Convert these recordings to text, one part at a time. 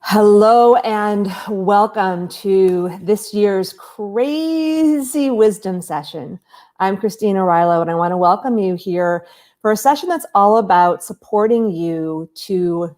Hello and welcome to this year's crazy wisdom session. I'm Christina Rilo and I want to welcome you here for a session that's all about supporting you to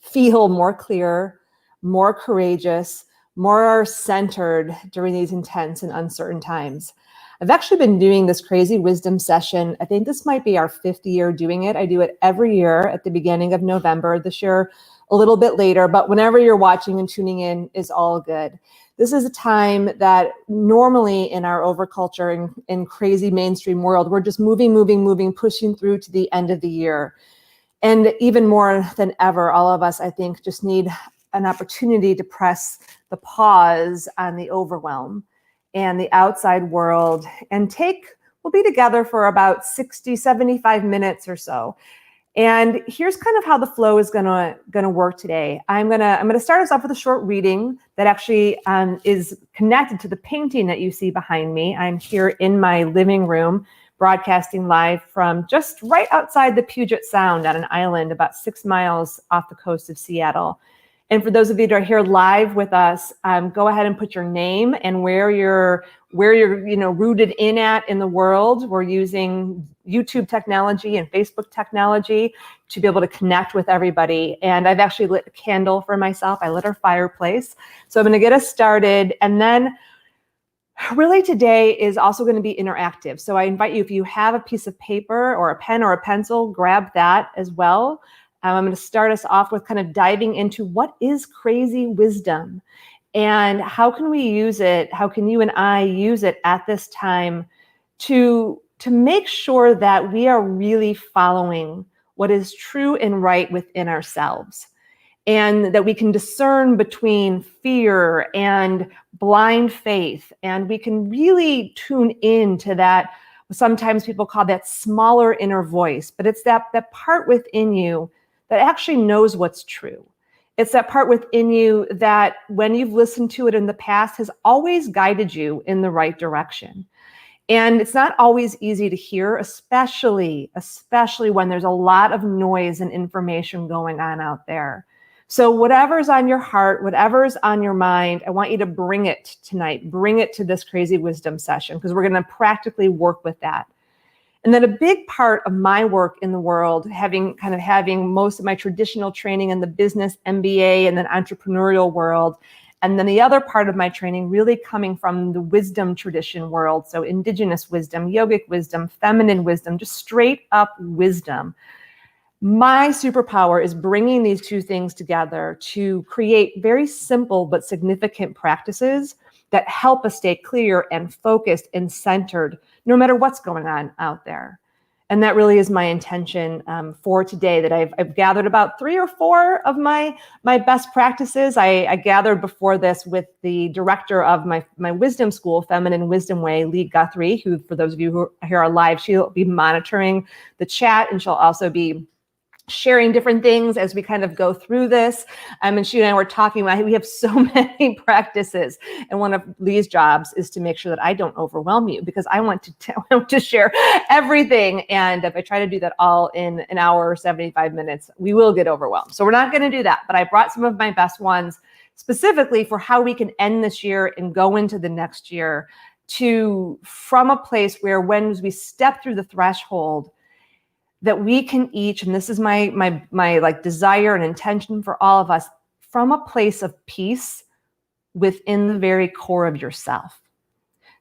feel more clear, more courageous, more centered during these intense and uncertain times. I've actually been doing this crazy wisdom session. I think this might be our 5th year doing it. I do it every year at the beginning of November. This year, a little bit later, but whenever you're watching and tuning in is all good. This is a time that normally in our overculture and in crazy mainstream world, we're just moving, pushing through to the end of the year. And even more than ever, all of us, I think, just need an opportunity to press the pause on the overwhelm and the outside world and we'll be together for about 60, 75 minutes or so. And here's kind of how the flow is gonna work today. I'm gonna start us off with a short reading that actually is connected to the painting that you see behind me. I'm here in my living room, broadcasting live from just right outside the Puget Sound on an island about 6 miles off the coast of Seattle. And for those of you that are here live with us, go ahead and put your name and where you're rooted in at in the world. We're using YouTube technology and Facebook technology to be able to connect with everybody. And I've actually lit a candle for myself. I lit our fireplace. So I'm going to get us started. And then really today is also going to be interactive. So I invite you, if you have a piece of paper or a pen or a pencil, grab that as well. I'm going to start us off with kind of diving into what is crazy wisdom and how can we use it? How can you and I use it at this time to make sure that we are really following what is true and right within ourselves, and that we can discern between fear and blind faith, and we can really tune into that. Sometimes people call that smaller inner voice, but it's that part within you that actually knows what's true. It's that part within you that when you've listened to it in the past has always guided you in the right direction. And it's not always easy to hear, especially when there's a lot of noise and information going on out there. So whatever's on your heart, whatever's on your mind, I want you to bring it tonight. Bring it to this crazy wisdom session because we're going to practically work with that. And then a big part of my work in the world, having most of my traditional training in the business MBA and then entrepreneurial world, and then the other part of my training really coming from the wisdom tradition world. So indigenous wisdom, yogic wisdom, feminine wisdom, just straight up wisdom. My superpower is bringing these two things together to create very simple but significant practices that help us stay clear and focused and centered no matter what's going on out there. And that really is my intention for today, that I've gathered about 3 or 4 of my best practices. I gathered before this with the director of my wisdom school, Feminine Wisdom Way, Lee Guthrie, who, for those of you who are here live, she'll be monitoring the chat and she'll also be sharing different things as we kind of go through this. And she and I were talking about, we have so many practices. And one of Lee's jobs is to make sure that I don't overwhelm you because I want to share everything. And if I try to do that all in an hour or 75 minutes, we will get overwhelmed. So we're not going to do that. But I brought some of my best ones specifically for how we can end this year and go into the next year from a place where when we step through the threshold, that we can each, and this is my like desire and intention for all of us, from a place of peace within the very core of yourself.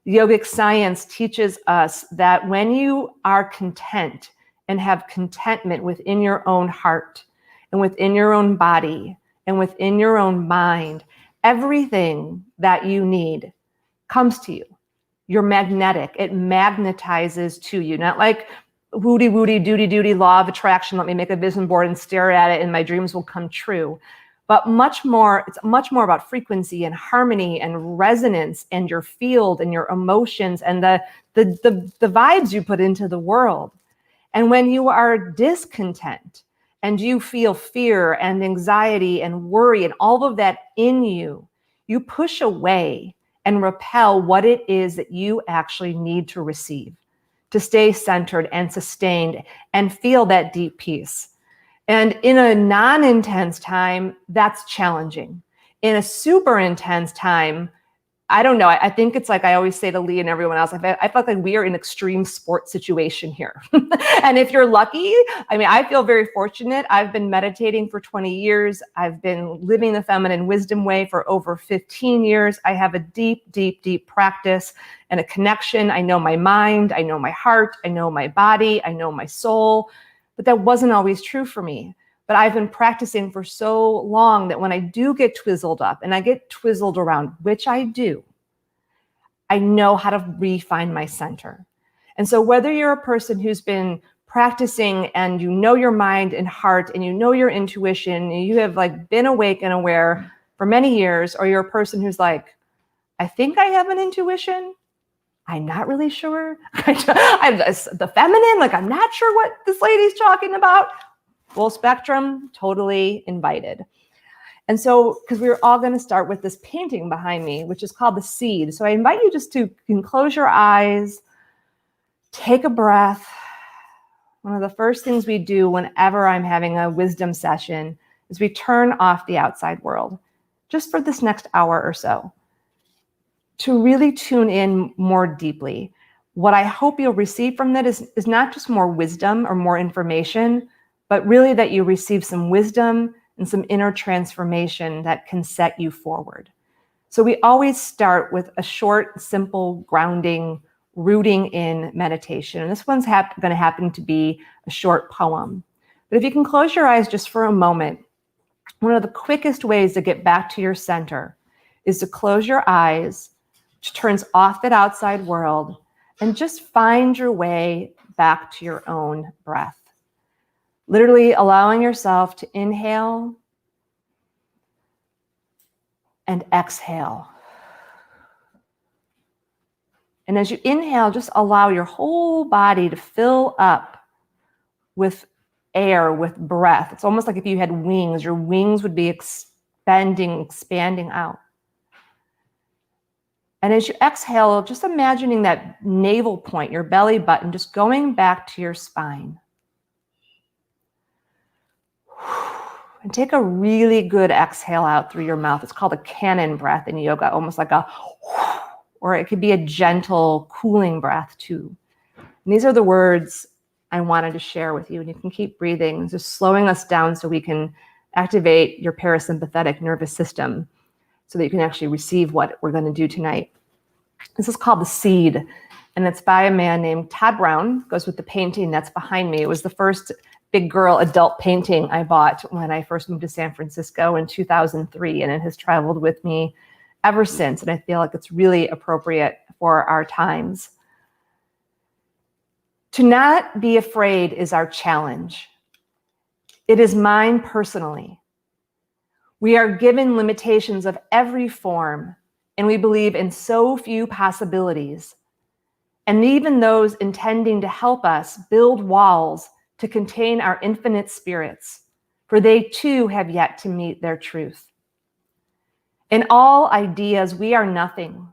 The yogic science teaches us that when you are content and have contentment within your own heart and within your own body and within your own mind, everything that you need comes to you. You're magnetic. It magnetizes to you, not like woody, duty, law of attraction. Let me make a vision board and stare at it and my dreams will come true. But it's much more about frequency and harmony and resonance and your field and your emotions and the vibes you put into the world. And when you are discontent and you feel fear and anxiety and worry and all of that in you, you push away and repel what it is that you actually need to receive, to stay centered and sustained and feel that deep peace. And in a non-intense time, that's challenging. In a super intense time, I don't know. I think it's like I always say to Lee and everyone else, I felt like we are in an extreme sports situation here. And if you're lucky, I mean, I feel very fortunate. I've been meditating for 20 years. I've been living the feminine wisdom way for over 15 years. I have a deep, deep, deep practice and a connection. I know my mind. I know my heart. I know my body. I know my soul. But that wasn't always true for me. But I've been practicing for so long that when I do get twizzled up and I get twizzled around, which I do, I know how to refine my center. And so whether you're a person who's been practicing and you know your mind and heart and you know your intuition, and you have like been awake and aware for many years, or you're a person who's like, I think I have an intuition, I'm not really sure. I'm the feminine, like I'm not sure what this lady's talking about. Full spectrum, totally invited. And so, because we were all going to start with this painting behind me, which is called The Seed. So I invite you just to close your eyes, take a breath. One of the first things we do whenever I'm having a wisdom session is we turn off the outside world, just for this next hour or so, to really tune in more deeply. What I hope you'll receive from that is not just more wisdom or more information, but really that you receive some wisdom and some inner transformation that can set you forward. So we always start with a short, simple, grounding, rooting in meditation. And this one's going to happen to be a short poem. But if you can close your eyes just for a moment, one of the quickest ways to get back to your center is to close your eyes, which turns off that outside world, and just find your way back to your own breath. Literally allowing yourself to inhale and exhale. And as you inhale, just allow your whole body to fill up with air, with breath. It's almost like if you had wings, your wings would be expanding out. And as you exhale, just imagining that navel point, your belly button, just going back to your spine. And take a really good exhale out through your mouth. It's called a cannon breath in yoga, almost like a, or it could be a gentle, cooling breath too. And these are the words I wanted to share with you. And you can keep breathing, just slowing us down so we can activate your parasympathetic nervous system so that you can actually receive what we're going to do tonight. This is called The Seed, and it's by a man named Todd Brown. It goes with the painting that's behind me. It was the first big girl adult painting I bought when I first moved to San Francisco in 2003, and it has traveled with me ever since, and I feel like it's really appropriate for our times. To not be afraid is our challenge. It is mine personally. We are given limitations of every form, and we believe in so few possibilities. And even those intending to help us build walls to contain our infinite spirits, for they too have yet to meet their truth. In all ideas, we are nothing.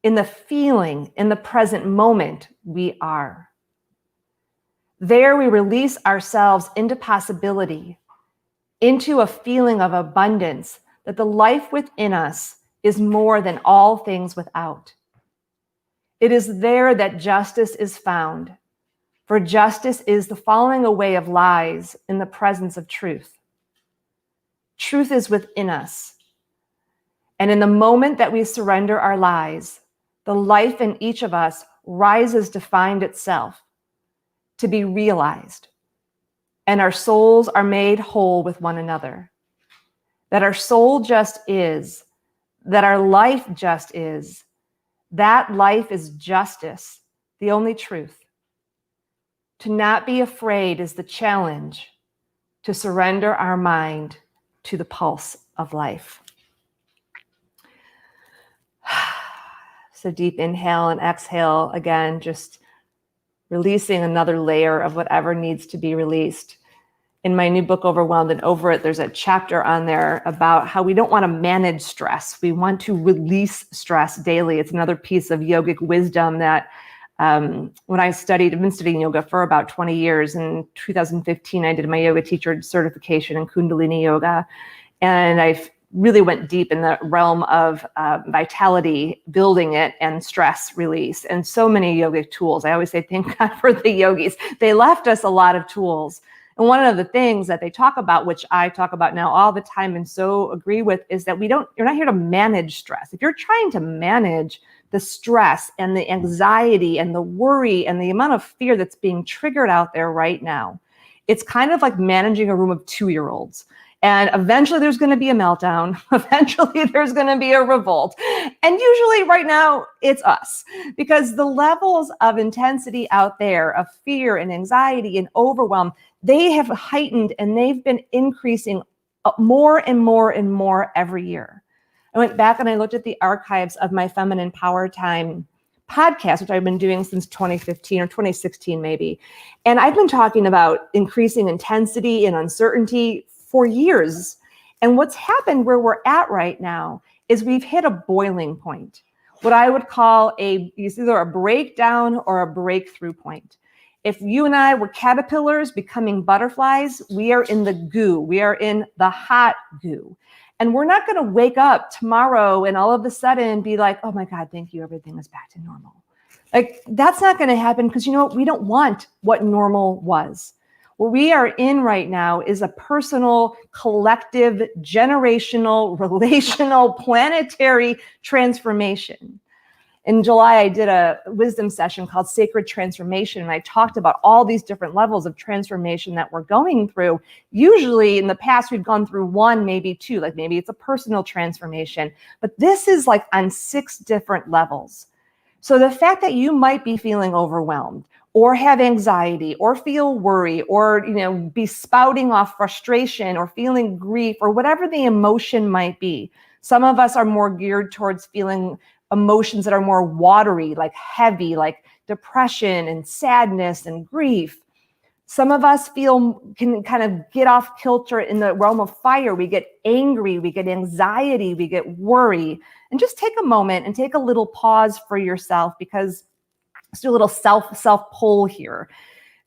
In the feeling, in the present moment, we are. There we release ourselves into possibility, into a feeling of abundance, that the life within us is more than all things without. It is there that justice is found, for justice is the falling away of lies in the presence of truth. Truth is within us. And in the moment that we surrender our lies, the life in each of us rises to find itself, to be realized. And our souls are made whole with one another. That our soul just is, that our life just is. That life is justice, the only truth. To not be afraid is the challenge, to surrender our mind to the pulse of life. So deep inhale and exhale, again, just releasing another layer of whatever needs to be released. In my new book, Overwhelmed and Over It, there's a chapter on there about how we don't want to manage stress. We want to release stress daily. It's another piece of yogic wisdom that when I've been studying yoga for about 20 years. In 2015, I did my yoga teacher certification in Kundalini yoga. And I really went deep in the realm of vitality, building it, and stress release, and so many yogic tools. I always say, thank God for the yogis. They left us a lot of tools. And one of the things that they talk about, which I talk about now all the time and so agree with, is that you're not here to manage stress. If you're trying to manage the stress and the anxiety and the worry and the amount of fear that's being triggered out there right now, it's kind of like managing a room of 2-year-olds. And eventually there's going to be a meltdown. Eventually there's going to be a revolt. And usually right now it's us, because the levels of intensity out there of fear and anxiety and overwhelm, they have heightened and they've been increasing more and more and more every year. I went back and I looked at the archives of my Feminine Power Time podcast, which I've been doing since 2015 or 2016 maybe. And I've been talking about increasing intensity and uncertainty for years. And what's happened where we're at right now is we've hit a boiling point, what I would call either a breakdown or a breakthrough point. If you and I were caterpillars becoming butterflies, we are in the goo. We are in the hot goo. And we're not going to wake up tomorrow and all of a sudden be like, oh my God, thank you, everything is back to normal. Like, that's not going to happen, because you know what? We don't want what normal was. What we are in right now is a personal, collective, generational, relational, planetary transformation. In July, I did a wisdom session called Sacred Transformation, and I talked about all these different levels of transformation that we're going through. Usually in the past, we've gone through 1, maybe 2, like maybe it's a personal transformation, but this is like on 6 different levels. So the fact that you might be feeling overwhelmed, or have anxiety, or feel worry, or be spouting off frustration, or feeling grief, or whatever the emotion might be. Some of us are more geared towards feeling emotions that are more watery, like heavy, like depression and sadness and grief. Some of us can kind of get off kilter in the realm of fire. We get angry, we get anxiety, we get worry. And just take a moment and take a little pause for yourself, because let's do a little self poll here.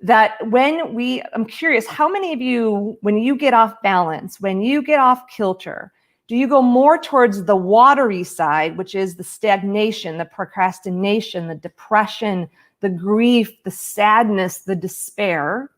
That I'm curious, how many of you, when you get off balance, when you get off kilter, do you go more towards the watery side, which is the stagnation, the procrastination, the depression, the grief, the sadness, the despair?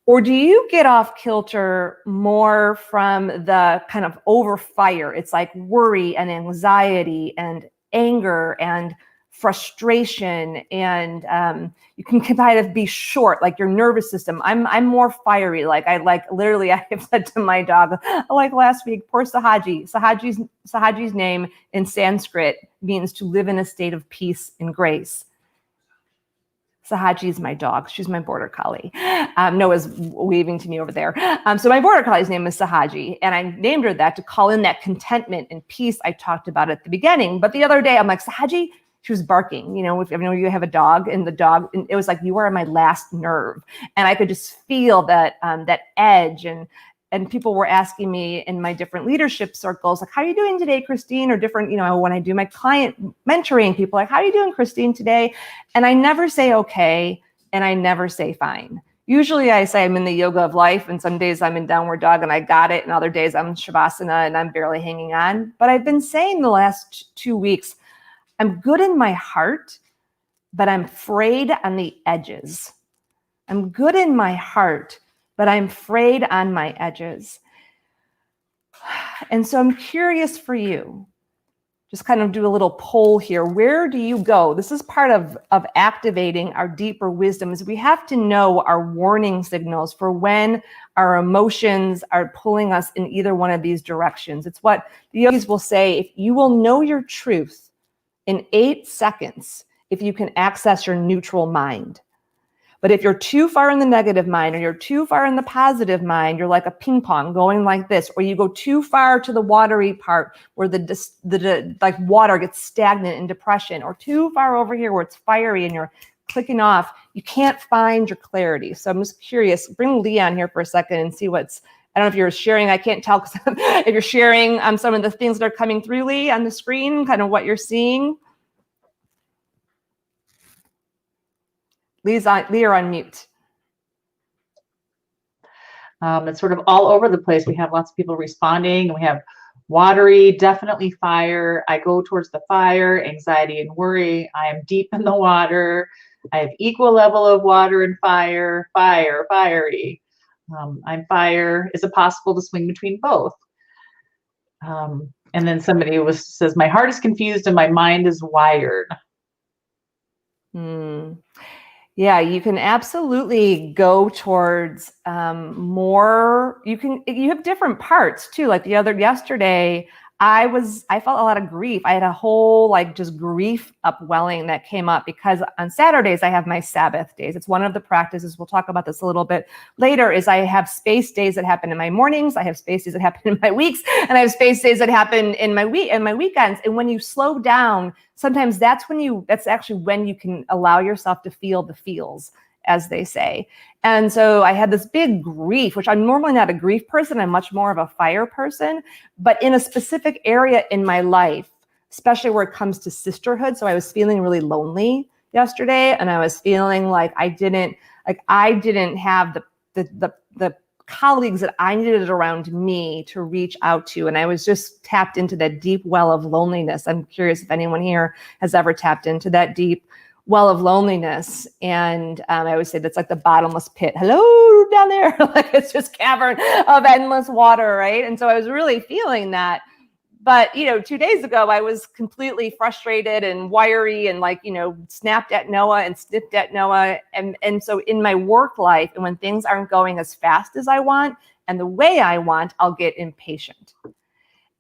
Or do you get off kilter more from the kind of over fire? It's like worry and anxiety and anger and frustration, and you can kind of be short, like your nervous system. I'm more fiery. Like I have said to my dog, like last week, poor Sahaji. Sahaji's name in Sanskrit means to live in a state of peace and grace. Sahaji is my dog. She's my border collie. Noah's waving to me over there. So my border collie's name is Sahaji, and I named her that to call in that contentment and peace I talked about at the beginning. But the other day, I'm like, Sahaji, she was barking. If you have a dog, and it was like, you are on my last nerve. And I could just feel that edge. And people were asking me in my different leadership circles, like, how are you doing today, Christine? Or different, when I do my client mentoring, people like, how are you doing, Christine, today? And I never say okay, and I never say fine. Usually I say I'm in the yoga of life, and some days I'm in downward dog and I got it, and other days I'm in shavasana and I'm barely hanging on. But I've been saying the last 2 weeks, I'm good in my heart, but I'm frayed on the edges. I'm good in my heart, but I'm frayed on my edges. And so I'm curious for you, just kind of do a little poll here. Where do you go? This is part of activating our deeper wisdoms. We have to know our warning signals for when our emotions are pulling us in either one of these directions. It's what the yogis will say: if you will know your truth in 8 seconds, if you can access your neutral mind. But if you're too far in the negative mind, or you're too far in the positive mind, you're like a ping pong going like this, or you go too far to the watery part where the like water gets stagnant in depression, or too far over here where it's fiery and you're clicking off, you can't find your clarity. So I'm just curious, bring Lee on here for a second and see I don't know if you're sharing, I can't tell if you're sharing some of the things that are coming through, Lee, on the screen, kind of what you're seeing. Lee, you're on mute. It's sort of all over the place. We have lots of people responding. We have Watery, definitely fire. I go towards the fire, anxiety and worry. I am deep in the water. I have equal level of water and fire, fiery. I'm fire. Is it possible to swing between both? And then somebody says, my heart is confused and my mind is wired. Yeah, you can absolutely go towards more. You have different parts too. Like yesterday, I felt a lot of grief. I had a whole just grief upwelling that came up because on Saturdays I have my Sabbath days. It's one of the practices. We'll talk about this a little bit later. Is I have space days that happen in my mornings. I have space days that happen in my weeks, and I have space days that happen in my weekends. And when you slow down, sometimes that's actually when you can allow yourself to feel the feels, as they say. And so I had this big grief, which I'm normally not a grief person. I'm much more of a fire person, but in a specific area in my life, especially where it comes to sisterhood. So I was feeling really lonely yesterday, and I was feeling like I didn't have the colleagues that I needed around me to reach out to. And I was just tapped into that deep well of loneliness. I'm curious if anyone here has ever tapped into that deep well of loneliness. And I always say that's like the bottomless pit. Hello down there. Like it's just cavern of endless water, right? And so I was really feeling that. But, 2 days ago, I was completely frustrated and wiry and snapped at Noah and snipped at Noah. And so in my work life, and when things aren't going as fast as I want and the way I want, I'll get impatient.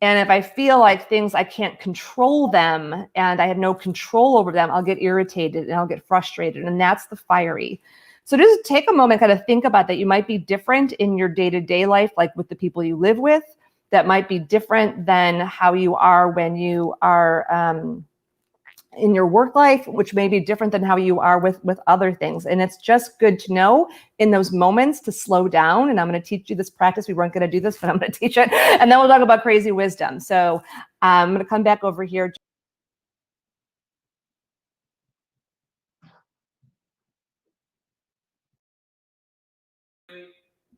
And if I feel like I can't control them and I have no control over them, I'll get irritated and I'll get frustrated. And that's the fiery. So just take a moment, kind of think about that. You might be different in your day-to-day life, like with the people you live with. That might be different than how you are when you are in your work life, which may be different than how you are with other things. And it's just good to know in those moments to slow down. And I'm going to teach you this practice. We weren't going to do this, but I'm going to teach it. And then we'll talk about crazy wisdom. So I'm going to come back over here.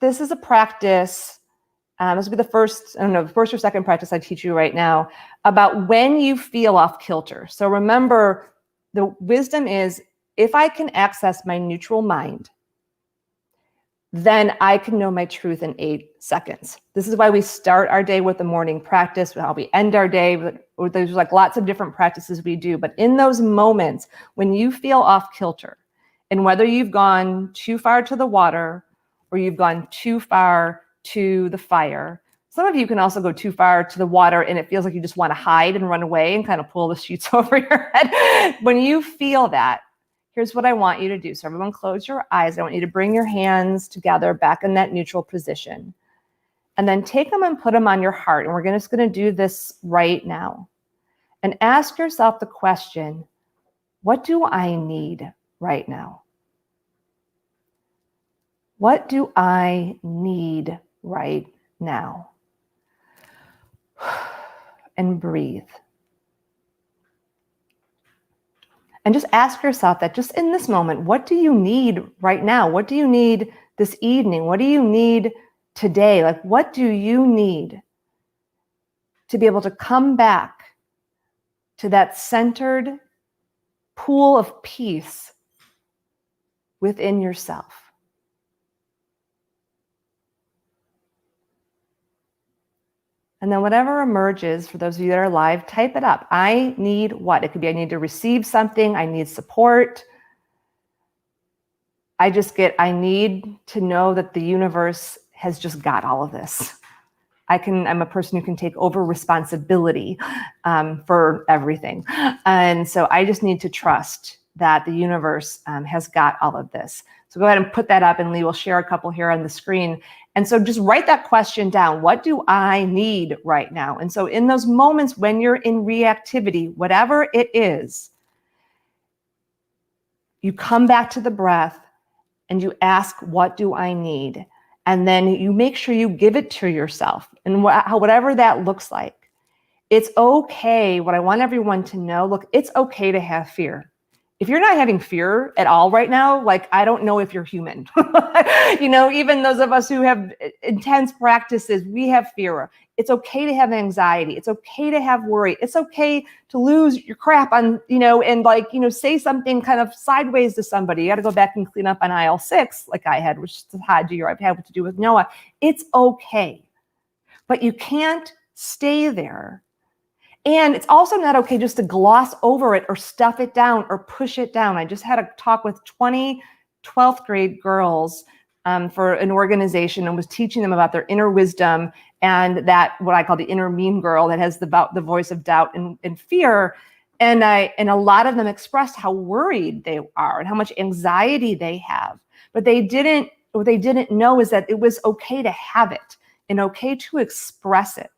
This is a practice. This will be the first or second practice I teach you right now about when you feel off kilter. So remember, the wisdom is if I can access my neutral mind, then I can know my truth in 8 seconds. This is why we start our day with the morning practice, how we end our day. There's lots of different practices we do. But in those moments when you feel off kilter, and whether you've gone too far to the water or you've gone too far to the fire. Some of you can also go too far to the water and it feels like you just want to hide and run away and kind of pull the sheets over your head. When you feel that, here's what I want you to do. So everyone close your eyes. I want you to bring your hands together back in that neutral position. And then take them and put them on your heart. And we're just going to do this right now. And ask yourself the question, what do I need right now? What do I need right now? And breathe. And just ask yourself that just in this moment, what do you need right now? What do you need this evening? What do you need today? What do you need to be able to come back to that centered pool of peace within yourself? And then whatever emerges, for those of you that are live, type it up. I need what? It could be I need to receive something. I need support. I need to know that the universe has just got all of this. I'm a person who can take over responsibility for everything. And so I just need to trust that the universe has got all of this. So go ahead and put that up, and Lee will share a couple here on the screen. And so just write that question down. What do I need right now? And so in those moments when you're in reactivity, whatever it is, you come back to the breath and you ask, what do I need? And then you make sure you give it to yourself, and whatever that looks like. It's okay. What I want everyone to know, look, it's okay to have fear. if you're not having fear at all right now, like, I don't know if you're human. Even those of us who have intense practices, we have fear. It's okay to have anxiety. It's okay to have worry. It's okay to lose your crap on, and say something kind of sideways to somebody. You got to go back and clean up on aisle 6, like I had, which had I've had what to do with Noah. It's okay. But you can't stay there. And it's also not okay just to gloss over it or stuff it down or push it down. I just had a talk with 20 12th grade girls for an organization and was teaching them about their inner wisdom and that what I call the inner mean girl that has the voice of doubt and fear. And a lot of them expressed how worried they are and how much anxiety they have. But what they didn't know is that it was okay to have it and okay to express it.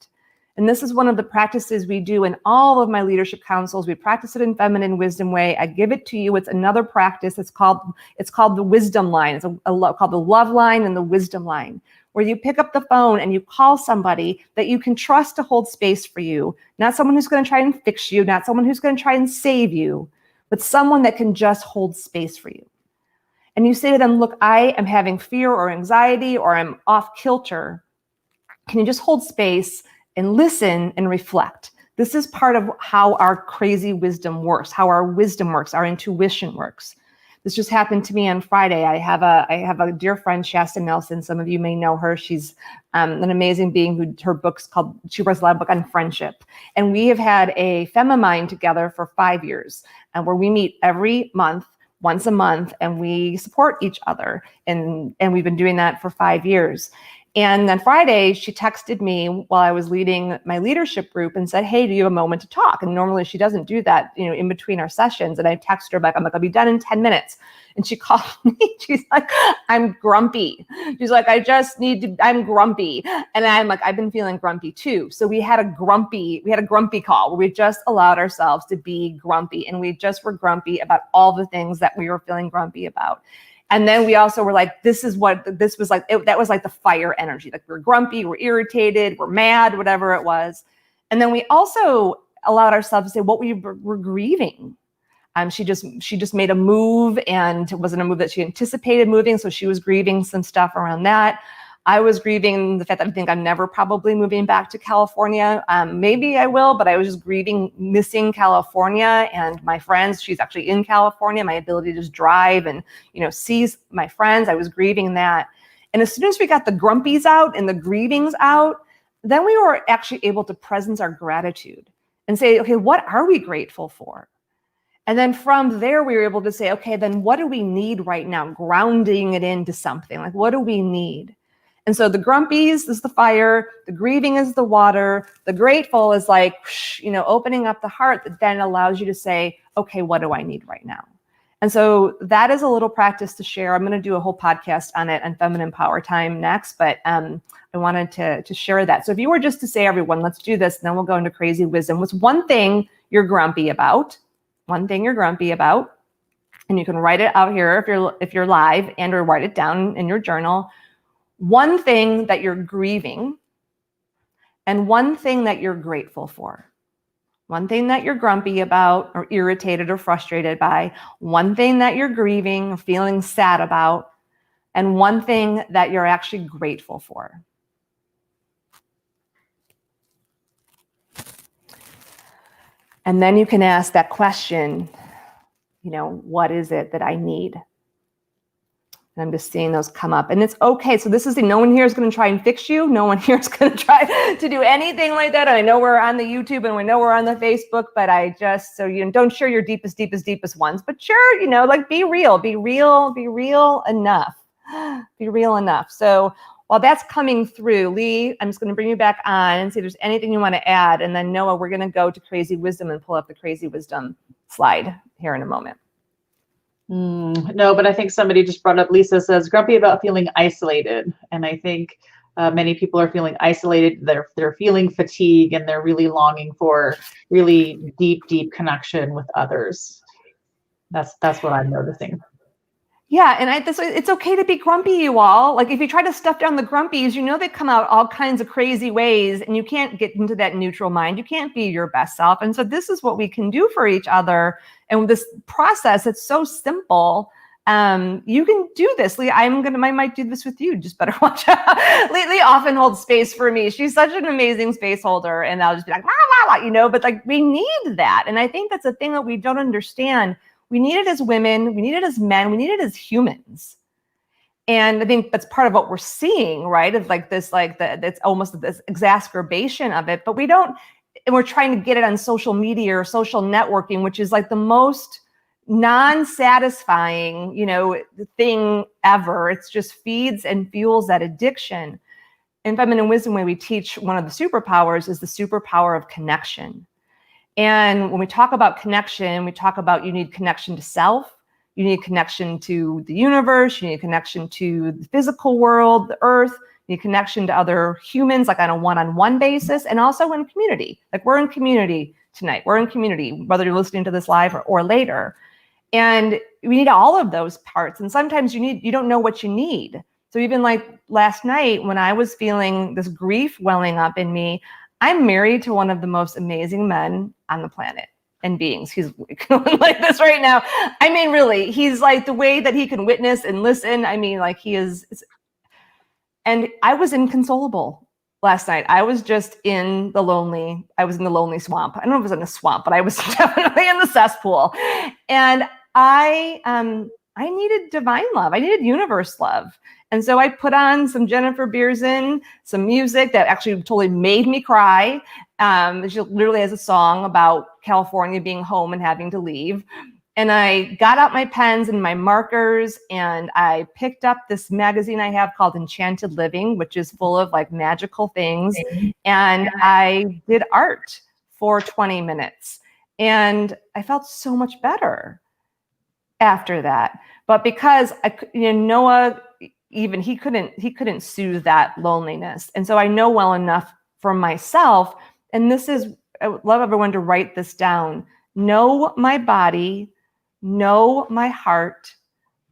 And this is one of the practices we do in all of my leadership councils. We practice it in Feminine Wisdom Way. I give it to you. It's another practice. It's called the wisdom line. It's called the love line and the wisdom line, where you pick up the phone and you call somebody that you can trust to hold space for you, not someone who's going to try and fix you, not someone who's going to try and save you, but someone that can just hold space for you. And you say to them, look, I am having fear or anxiety or I'm off kilter. Can you just hold space and listen and reflect? This is part of how our crazy wisdom works, how our wisdom works, our intuition works. This just happened to me on Friday. I have a dear friend, Shasta Nelson. Some of you may know her. She's an amazing being she writes a lot of book on friendship. And we have had a Femimind together for 5 years, and where we meet every month, once a month, and we support each other. And we've been doing that for 5 years. And then Friday, she texted me while I was leading my leadership group and said, hey, do you have a moment to talk? And normally she doesn't do that, in between our sessions. And I texted her back, I'm like, I'll be done in 10 minutes. And she called me. She's like, I'm grumpy. She's like, I'm grumpy. And I'm like, I've been feeling grumpy too. So we had a grumpy call where we just allowed ourselves to be grumpy. And we just were grumpy about all the things that we were feeling grumpy about. And then we also were like, that was like the fire energy. Like, we're grumpy, we're irritated, we're mad, whatever it was. And then we also allowed ourselves to say what we were grieving. She just made a move, and it wasn't a move that she anticipated moving. So she was grieving some stuff around that. I was grieving the fact that I think I'm never probably moving back to California. Maybe I will, but I was just grieving missing California and my friends. She's actually in California. My ability to just drive and, see my friends. I was grieving that. And as soon as we got the grumpies out and the grievings out, then we were actually able to presence our gratitude and say, okay, what are we grateful for? And then from there, we were able to say, okay, then what do we need right now? Grounding it into something. Like, what do we need? And so the grumpies is the fire, the grieving is the water, the grateful is like, opening up the heart that then allows you to say, okay, what do I need right now? And so that is a little practice to share. I'm going to do a whole podcast on it on Feminine Power Time next, but I wanted to share that. So if you were just to say, everyone, let's do this, and then we'll go into crazy wisdom. What's one thing you're grumpy about? One thing you're grumpy about, and you can write it out here if you're live, and or write it down in your journal. One thing that you're grieving, and one thing that you're grateful for. One thing that you're grumpy about or irritated or frustrated by, one thing that you're grieving or feeling sad about, and one thing that you're actually grateful for. And then you can ask that question, what is it that I need? And I'm just seeing those come up, and it's okay. So no one here is going to try and fix you. No one here is going to try to do anything like that. I know we're on the YouTube and we know we're on the Facebook, but don't share your deepest ones, but share, be real enough. Be real enough. So while that's coming through, Lee, I'm just going to bring you back on and see if there's anything you want to add. And then Noah, we're going to go to crazy wisdom and pull up the crazy wisdom slide here in a moment. No, but I think somebody just brought up, Lisa says, grumpy about feeling isolated. And I think many people are feeling isolated. They're feeling fatigue, and they're really longing for really deep connection with others. That's what I'm noticing. Yeah, and it's okay to be grumpy, you all. Like if you try to stuff down the grumpies, they come out all kinds of crazy ways, and you can't get into that neutral mind. You can't be your best self. And so this is what we can do for each other. And this process, it's so simple. You can do this. Lee, I might do this with you. Just better watch out. Lee often holds space for me. She's such an amazing space holder, and I'll just be like, la, la, la, but like we need that. And I think that's a thing that we don't understand. We need it as women, we need it as men, we need it as humans. And I think that's part of what we're seeing, right? Of like this, it's almost this exacerbation of it, but we don't, and we're trying to get it on social media or social networking, which is like the most non-satisfying, thing ever. It's just feeds and fuels that addiction. In Feminine Wisdom Way, we teach one of the superpowers is the superpower of connection. And when we talk about connection, we talk about you need connection to self, you need connection to the universe, you need connection to the physical world, the earth, you need connection to other humans, like on a one-on-one basis, and also in community. Like we're in community tonight, we're in community, whether you're listening to this live or later. And we need all of those parts. And sometimes you don't know what you need. So even like last night when I was feeling this grief welling up in me, I'm married to one of the most amazing men on the planet and beings. He's like this right now. I mean, really, he's like the way that he can witness and listen. I mean, like he is. And I was inconsolable last night. I was just I was in the lonely swamp. I don't know if it was in a swamp, but I was definitely in the cesspool. And I needed divine love. I needed universe love. And so I put on some Jennifer Beerson, some music that actually totally made me cry. She literally has a song about California being home and having to leave. And I got out my pens and my markers, and I picked up this magazine I have called Enchanted Living, which is full of like magical things. And I did art for 20 minutes. And I felt so much better after that. But because Noah, even he couldn't soothe that loneliness. And so I know well enough for myself, and I would love everyone to write this down. Know my body, know my heart,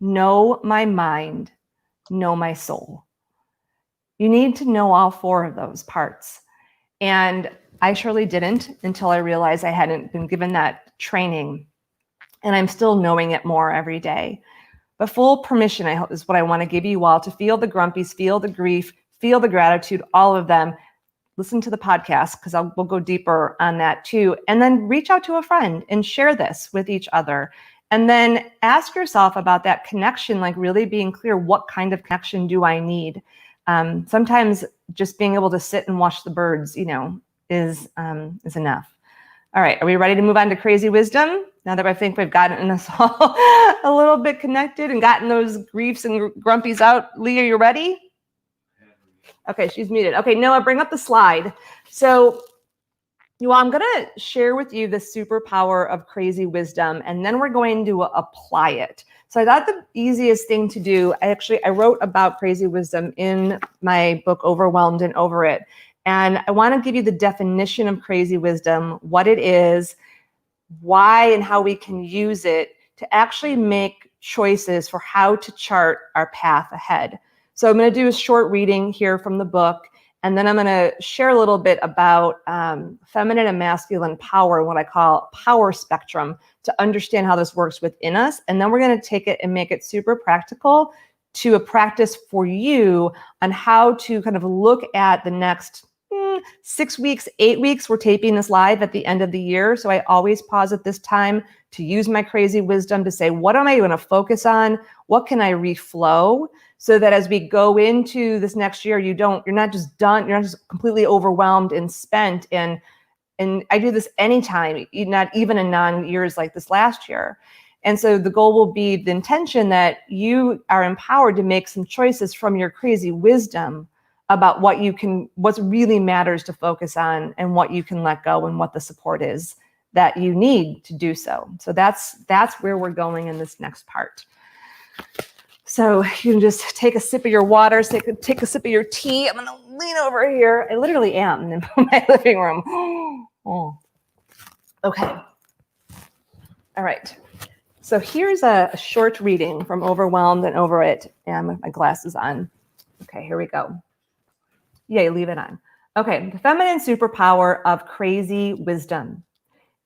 know my mind, know my soul. You need to know all four of those parts. And I surely didn't until I realized I hadn't been given that training. And I'm still knowing it more every day. But full permission, I hope, is what I want to give you all to feel the grumpies, feel the grief, feel the gratitude, all of them. Listen to the podcast because we'll go deeper on that too. And then reach out to a friend and share this with each other. And then ask yourself about that connection, like really being clear, what kind of connection do I need? Sometimes just being able to sit and watch the birds, is enough. All right, are we ready to move on to crazy wisdom? Now that I think we've gotten us all a little bit connected and gotten those griefs and grumpies out. Lee, are you ready? Okay, she's muted. Okay, Noah, bring up the slide. So, I'm going to share with you the superpower of crazy wisdom, and then we're going to apply it. So I thought the easiest thing to do, I wrote about crazy wisdom in my book, Overwhelmed and Over It. And I want to give you the definition of crazy wisdom, what it is, why and how we can use it to actually make choices for how to chart our path ahead. So I'm going to do a short reading here from the book, and then I'm going to share a little bit about feminine and masculine power, what I call power spectrum, to understand how this works within us. And then we're going to take it and make it super practical to a practice for you on how to kind of look at the next 6 weeks, 8 weeks. We're taping this live at the end of the year. So I always pause at this time to use my crazy wisdom to say, what am I going to focus on? What can I reflow? So that as we go into this next year, you're not just done, you're not just completely overwhelmed and spent. And I do this anytime, not even in non-years like this last year. And so the goal will be the intention that you are empowered to make some choices from your crazy wisdom about what really matters to focus on and what you can let go and what the support is that you need to do so. So that's where we're going in this next part. So you can just take a sip of your water, take a sip of your tea. I'm going to lean over here. I literally am in my living room. Oh. Okay. All right. So here's a short reading from Overwhelmed and Over It, and with my glasses on. Okay, here we go. Yay, leave it on. Okay, the feminine superpower of crazy wisdom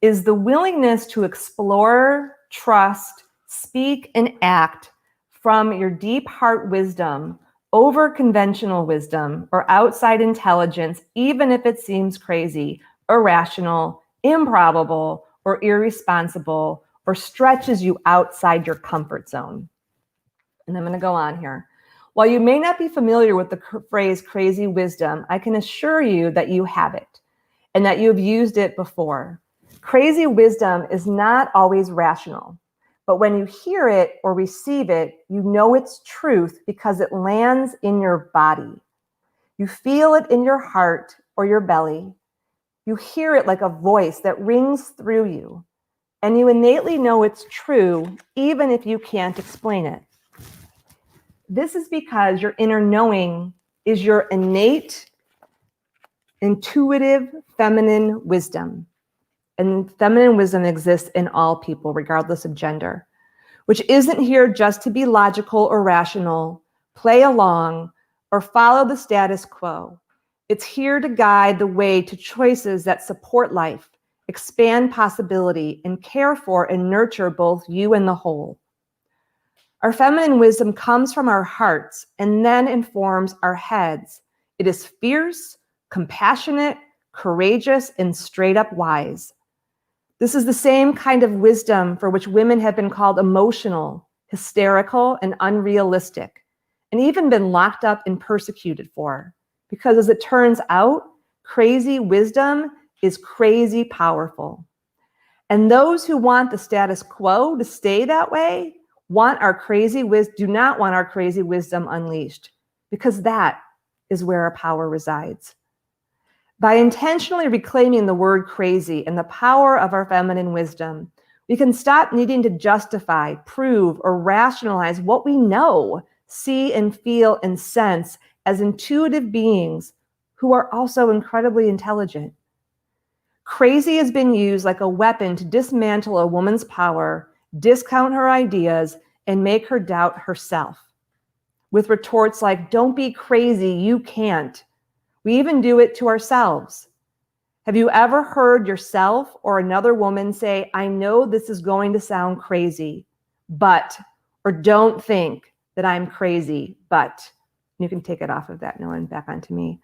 is the willingness to explore, trust, speak, and act from your deep heart wisdom over conventional wisdom or outside intelligence, even if it seems crazy, irrational, improbable, or irresponsible, or stretches you outside your comfort zone. And I'm going to go on here. While you may not be familiar with the phrase crazy wisdom, I can assure you that you have it and that you have used it before. Crazy wisdom is not always rational, but when you hear it or receive it, you know it's truth because it lands in your body. You feel it in your heart or your belly. You hear it like a voice that rings through you, and you innately know it's true even if you can't explain it. This is because your inner knowing is your innate, intuitive, feminine wisdom. And feminine wisdom exists in all people, regardless of gender, which isn't here just to be logical or rational, play along, or follow the status quo. It's here to guide the way to choices that support life, expand possibility, and care for and nurture both you and the whole. Our feminine wisdom comes from our hearts and then informs our heads. It is fierce, compassionate, courageous, and straight up wise. This is the same kind of wisdom for which women have been called emotional, hysterical, and unrealistic, and even been locked up and persecuted for. Because as it turns out, crazy wisdom is crazy powerful. And those who want the status quo to stay that way do not want our crazy wisdom unleashed, because that is where our power resides. By intentionally reclaiming the word crazy and the power of our feminine wisdom, we can stop needing to justify, prove, or rationalize what we know, see, and feel and sense as intuitive beings who are also incredibly intelligent. Crazy has been used like a weapon to dismantle a woman's power, discount her ideas, and make her doubt herself. With retorts like, "Don't be crazy, you can't." We even do it to ourselves. Have you ever heard yourself or another woman say, "I know this is going to sound crazy, but," or "Don't think that I'm crazy, but." You can take it off of that now and back onto me.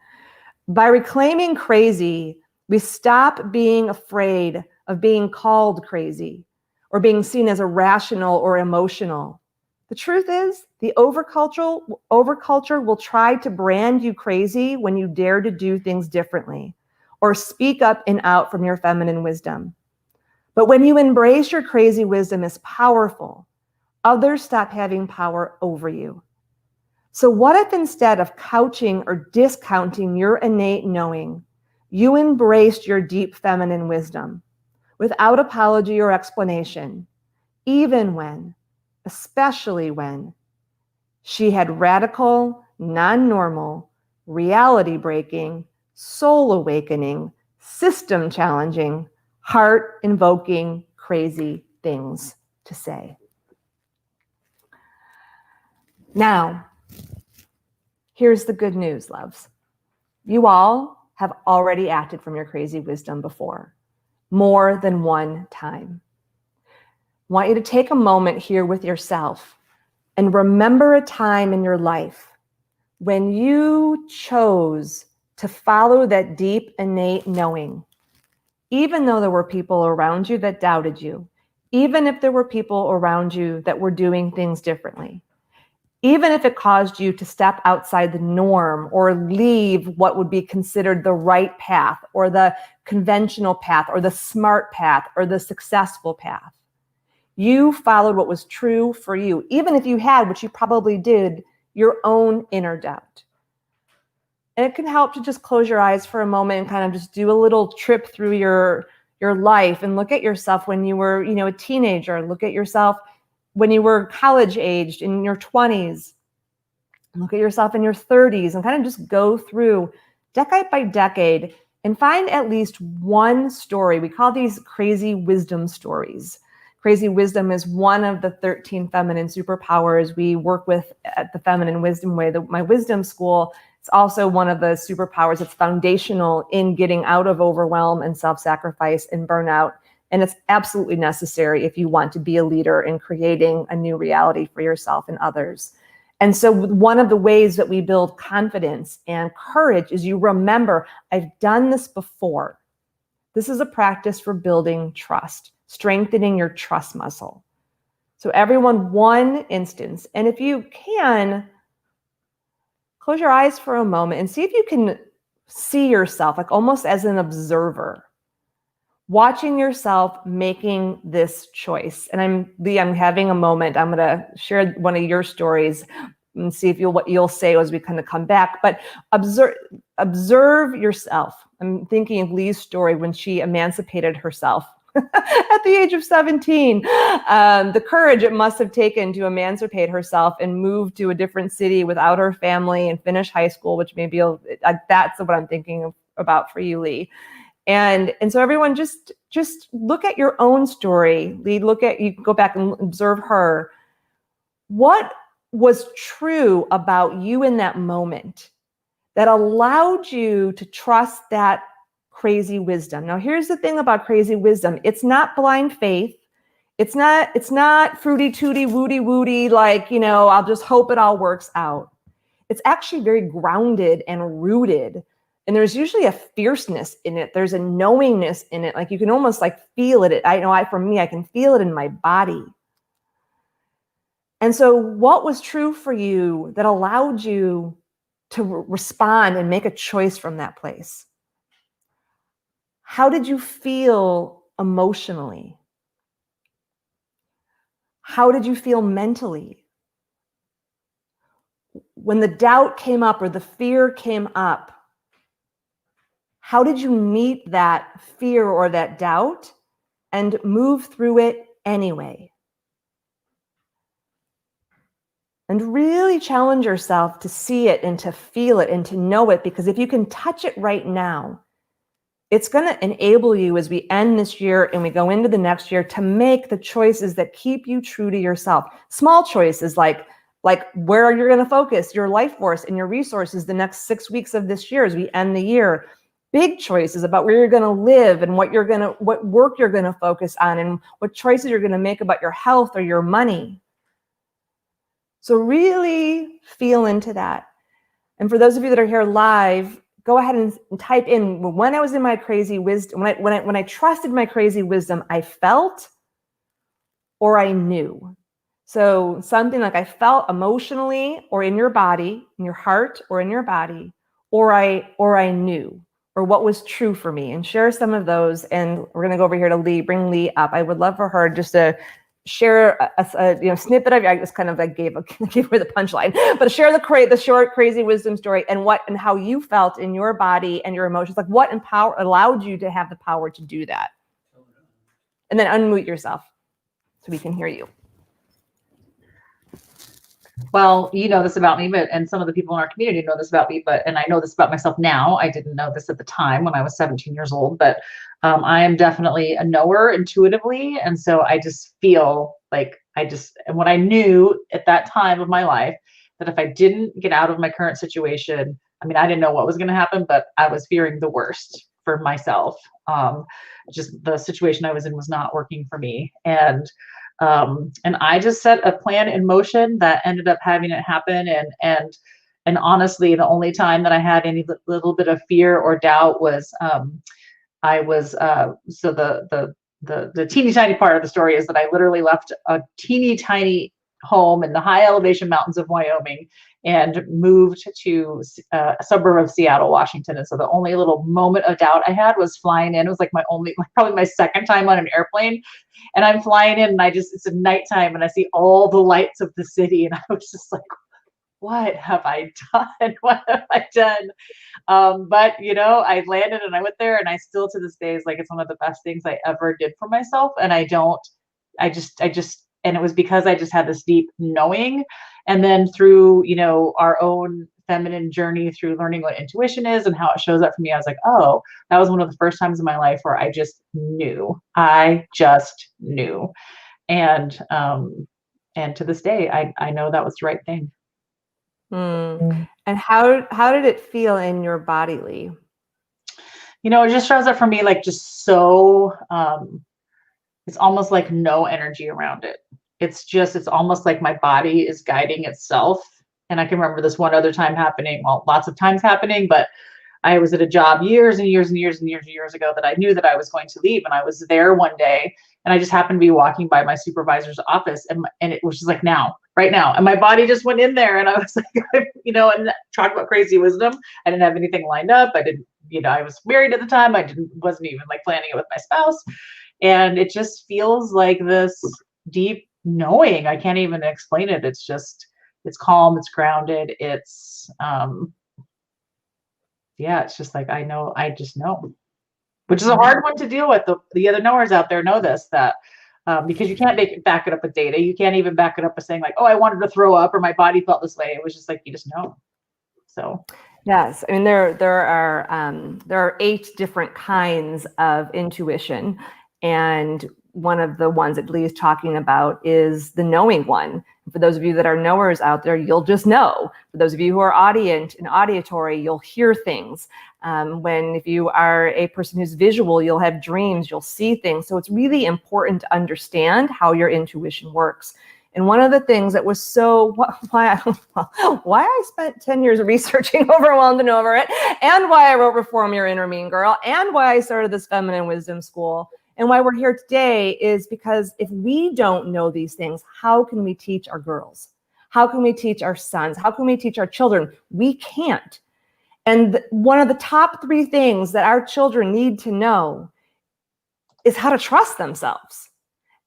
By reclaiming crazy, we stop being afraid of being called crazy or being seen as irrational or emotional. The truth is, the overculture will try to brand you crazy when you dare to do things differently or speak up and out from your feminine wisdom. But when you embrace your crazy wisdom as powerful, others stop having power over you. So what if instead of couching or discounting your innate knowing, you embraced your deep feminine wisdom without apology or explanation, even when, especially when, she had radical, non-normal, reality-breaking, soul-awakening, system-challenging, heart-invoking, crazy things to say. Now, here's the good news, loves. You all have already acted from your crazy wisdom before, more than one time. I want you to take a moment here with yourself and remember a time in your life when you chose to follow that deep, innate knowing, even though there were people around you that doubted you, even if there were people around you that were doing things differently, even if it caused you to step outside the norm or leave what would be considered the right path or the conventional path or the smart path or the successful path. You followed what was true for you, even if you had, which you probably did, your own inner doubt. And it can help to just close your eyes for a moment and kind of just do a little trip through your life and look at yourself when you were, a teenager. Look at yourself when you were college aged in your 20s. Look at yourself in your 30s and kind of just go through decade by decade and find at least one story. We call these crazy wisdom stories. Crazy wisdom is one of the 13 feminine superpowers we work with at the Feminine Wisdom Way, my wisdom school. It's also one of the superpowers that's foundational in getting out of overwhelm and self-sacrifice and burnout. And it's absolutely necessary if you want to be a leader in creating a new reality for yourself and others. And so one of the ways that we build confidence and courage is you remember, I've done this before. This is a practice for building trust, strengthening your trust muscle. So everyone, one instance. And if you can, close your eyes for a moment and see if you can see yourself like almost as an observer, watching yourself making this choice. And Lee, I'm having a moment. I'm going to share one of your stories and see if what you'll say as we kind of come back. But observe yourself. I'm thinking of Lee's story when she emancipated herself at the age of 17. The courage it must have taken to emancipate herself and move to a different city without her family and finish high school, which maybe that's what I'm thinking about for you, Lee. And so everyone just look at your own story. Lee, you go back and observe her. What was true about you in that moment that allowed you to trust that crazy wisdom? Now, here's the thing about crazy wisdom. It's not blind faith. It's not fruity tooty woody woody, like, I'll just hope it all works out. It's actually very grounded and rooted. And there's usually a fierceness in it. There's a knowingness in it. Like you can almost like feel it. For me, I can feel it in my body. And so what was true for you that allowed you to respond and make a choice from that place? How did you feel emotionally? How did you feel mentally? When the doubt came up or the fear came up, how did you meet that fear or that doubt and move through it anyway? And really challenge yourself to see it and to feel it and to know it, because if you can touch it right now, it's going to enable you as we end this year and we go into the next year to make the choices that keep you true to yourself. Small choices like where you're going to focus your life force and your resources the next 6 weeks of this year as we end the year. Big choices about where you're going to live and what work you're going to focus on and what choices you're going to make about your health or your money. So really feel into that. And for those of you that are here live, go ahead and type in, when I was in my crazy wisdom, when I trusted my crazy wisdom, I felt or I knew. So something like I felt emotionally or in your body, in your heart or in your body, or I knew, or what was true for me, and share some of those. And we're going to go over here to Lee, bring Lee up. I would love for her just to share a snippet of, I just kind of like gave her the punchline, but share the short crazy wisdom story and how you felt in your body and your emotions, like what allowed you to have the power to do that. And then unmute yourself so we can hear you. Well, you know this about me, and some of the people in our community know this about me, and I know this about myself now. I didn't know this at the time when I was 17 years old, but I am definitely a knower intuitively. And so I just feel like and what I knew at that time of my life, that if I didn't get out of my current situation, I mean, I didn't know what was going to happen, but I was fearing the worst for myself. Just the situation I was in was not working for me. And I just set a plan in motion that ended up having it happen. And honestly, the only time that I had any little bit of fear or doubt was, so the teeny tiny part of the story is that I literally left a teeny tiny home in the high elevation mountains of Wyoming and moved to a suburb of Seattle, Washington. And so the only little moment of doubt I had was flying in. It was like probably my second time on an airplane. And I'm flying in and it's nighttime and I see all the lights of the city. And I was just like, what have I done? What have I done? But I landed and I went there, and I still to this day is like, it's one of the best things I ever did for myself. And and it was because I just had this deep knowing. And then through, our own feminine journey through learning what intuition is and how it shows up for me, I was like, oh, that was one of the first times in my life where I just knew. And to this day, I know that was the right thing. And how did it feel in your body, Lee? It just shows up for me like just so it's almost like no energy around it. It's almost like my body is guiding itself. And I can remember this one other time happening, well, lots of times happening, but I was at a job years and years and years and years and years ago that I knew that I was going to leave. And I was there one day and I just happened to be walking by my supervisor's office and it was just like right now. And my body just went in there and I was like, and talk about crazy wisdom. I didn't have anything lined up. I didn't, I was married at the time. Wasn't even like planning it with my spouse. And it just feels like this deep knowing. I can't even explain it. It's calm. It's grounded. It's just like, I just know, which is a hard one to deal with. The other knowers out there know this, that because you can't back it up with data. You can't even back it up with saying like, oh, I wanted to throw up or my body felt this way. It was just like, you just know. So. Yes, I mean there are 8 different kinds of intuition, and one of the ones that Lee is talking about is the knowing one. For those of you that are knowers out there, you'll just know. For those of you who are audient and auditory, you'll hear things. If you are a person who's visual, you'll have dreams, you'll see things. So it's really important to understand how your intuition works. And one of the things that was why I spent 10 years researching Overwhelmed and Over It, and why I wrote Reform Your Inner Mean Girl, and why I started this Feminine Wisdom School, and why we're here today is because if we don't know these things, how can we teach our girls? How can we teach our sons? How can we teach our children? We can't. And one of the top 3 things that our children need to know is how to trust themselves,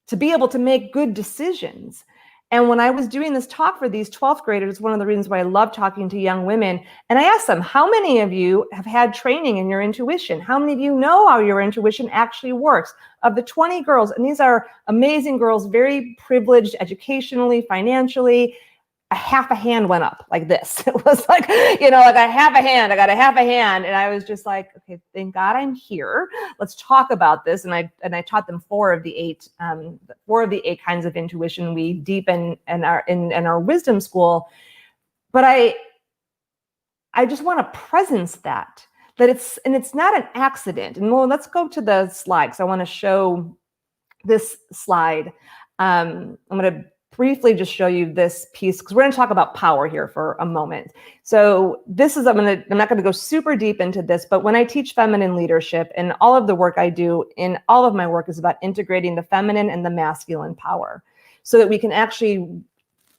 to be able to make good decisions. And when I was doing this talk for these 12th graders, it's one of the reasons why I love talking to young women. And I asked them, how many of you have had training in your intuition? How many of you know how your intuition actually works? Of the 20 girls, and these are amazing girls, very privileged educationally, financially, a half a hand went up like this. It was like, like a half a hand. I got a half a hand. And I was just like, okay, thank God I'm here. Let's talk about this. And I taught them 4 of the 8 kinds of intuition we deepen in our wisdom school. But I just want to presence that it's not an accident. And well, let's go to the slide. So I want to show this slide. I'm going to briefly just show you this piece because we're going to talk about power here for a moment. So this is, I'm not going to go super deep into this, but when I teach feminine leadership and all of the work I do in all of my work is about integrating the feminine and the masculine power so that we can actually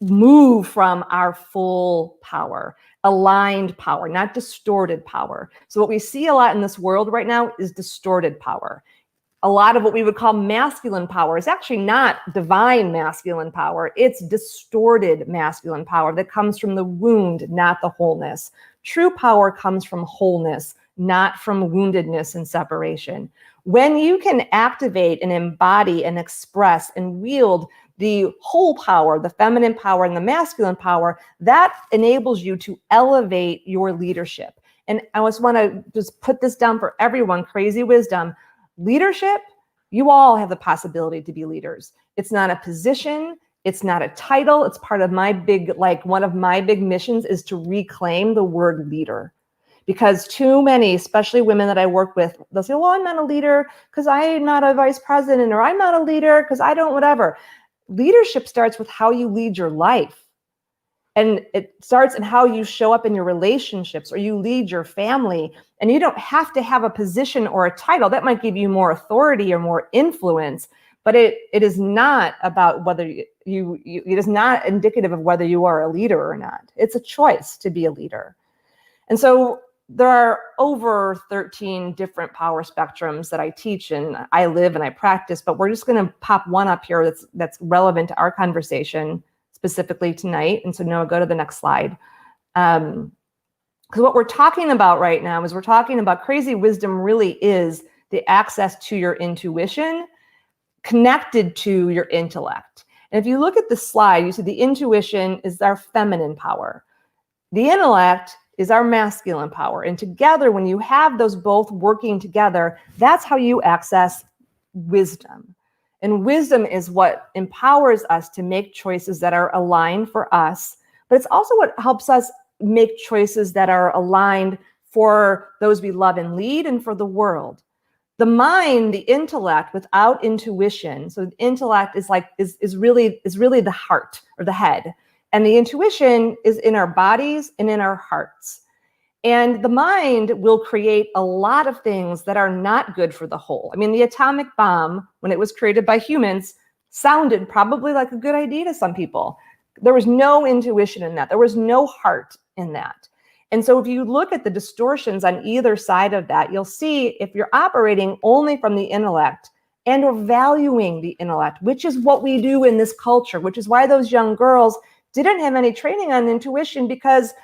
move from our full power, aligned power, not distorted power. So what we see a lot in this world right now is distorted power. A lot of what we would call masculine power is actually not divine masculine power. It's distorted masculine power that comes from the wound, not the wholeness. True power comes from wholeness, not from woundedness and separation. When you can activate and embody and express and wield the whole power, the feminine power and the masculine power, that enables you to elevate your leadership. And I just want to just put this down for everyone, crazy wisdom. Leadership, you all have the possibility to be leaders. It's not a position. It's not a title. It's part of one of my big missions is to reclaim the word leader. Because too many, especially women that I work with, they'll say, well, I'm not a leader because I'm not a vice president, or I'm not a leader because I don't whatever. Leadership starts with how you lead your life. And it starts in how you show up in your relationships or you lead your family. And you don't have to have a position or a title. That might give you more authority or more influence, but it is not about whether it is not indicative of whether you are a leader or not. It's a choice to be a leader. And so there are over 13 different power spectrums that I teach and I live and I practice, but we're just going to pop one up here that's relevant to our conversation specifically tonight. And so Noah, go to the next slide. Because what we're talking about right now is we're talking about crazy wisdom really is the access to your intuition connected to your intellect. And if you look at the slide, you see the intuition is our feminine power. The intellect is our masculine power. And together, when you have those both working together, that's how you access wisdom. And wisdom is what empowers us to make choices that are aligned for us, but it's also what helps us make choices that are aligned for those we love and lead and for the world. The mind, the intellect without intuition. So the intellect is really the heart or the head. And the intuition is in our bodies and in our hearts. And the mind will create a lot of things that are not good for the whole. I mean, the atomic bomb, when it was created by humans, sounded probably like a good idea to some people. There was no intuition in that. There was no heart in that. And so if you look at the distortions on either side of that, you'll see if you're operating only from the intellect and or valuing the intellect, which is what we do in this culture, which is why those young girls didn't have any training on intuition, because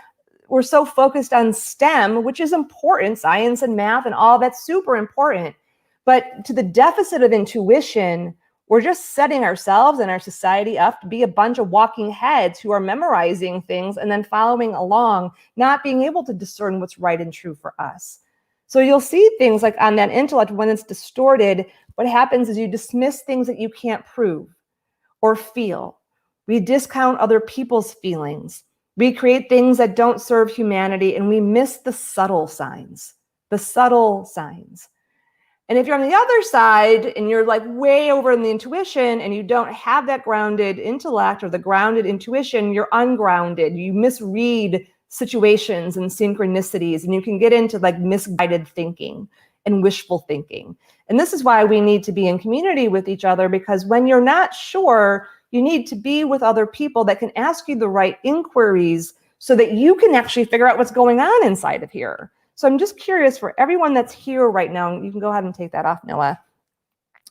we're so focused on STEM, which is important, science and math and all that's super important. But to the deficit of intuition, we're just setting ourselves and our society up to be a bunch of walking heads who are memorizing things and then following along, not being able to discern what's right and true for us. So you'll see things like on that intellect, when it's distorted, what happens is you dismiss things that you can't prove or feel. We discount other people's feelings. We create things that don't serve humanity, and we miss the subtle signs, the subtle signs. And if you're on the other side and you're like way over in the intuition and you don't have that grounded intellect or the grounded intuition, you're ungrounded. You misread situations and synchronicities, and you can get into like misguided thinking and wishful thinking. And this is why we need to be in community with each other, because when you're not sure, you need to be with other people that can ask you the right inquiries so that you can actually figure out what's going on inside of here. So I'm just curious for everyone that's here right now, you can go ahead and take that off, Noah.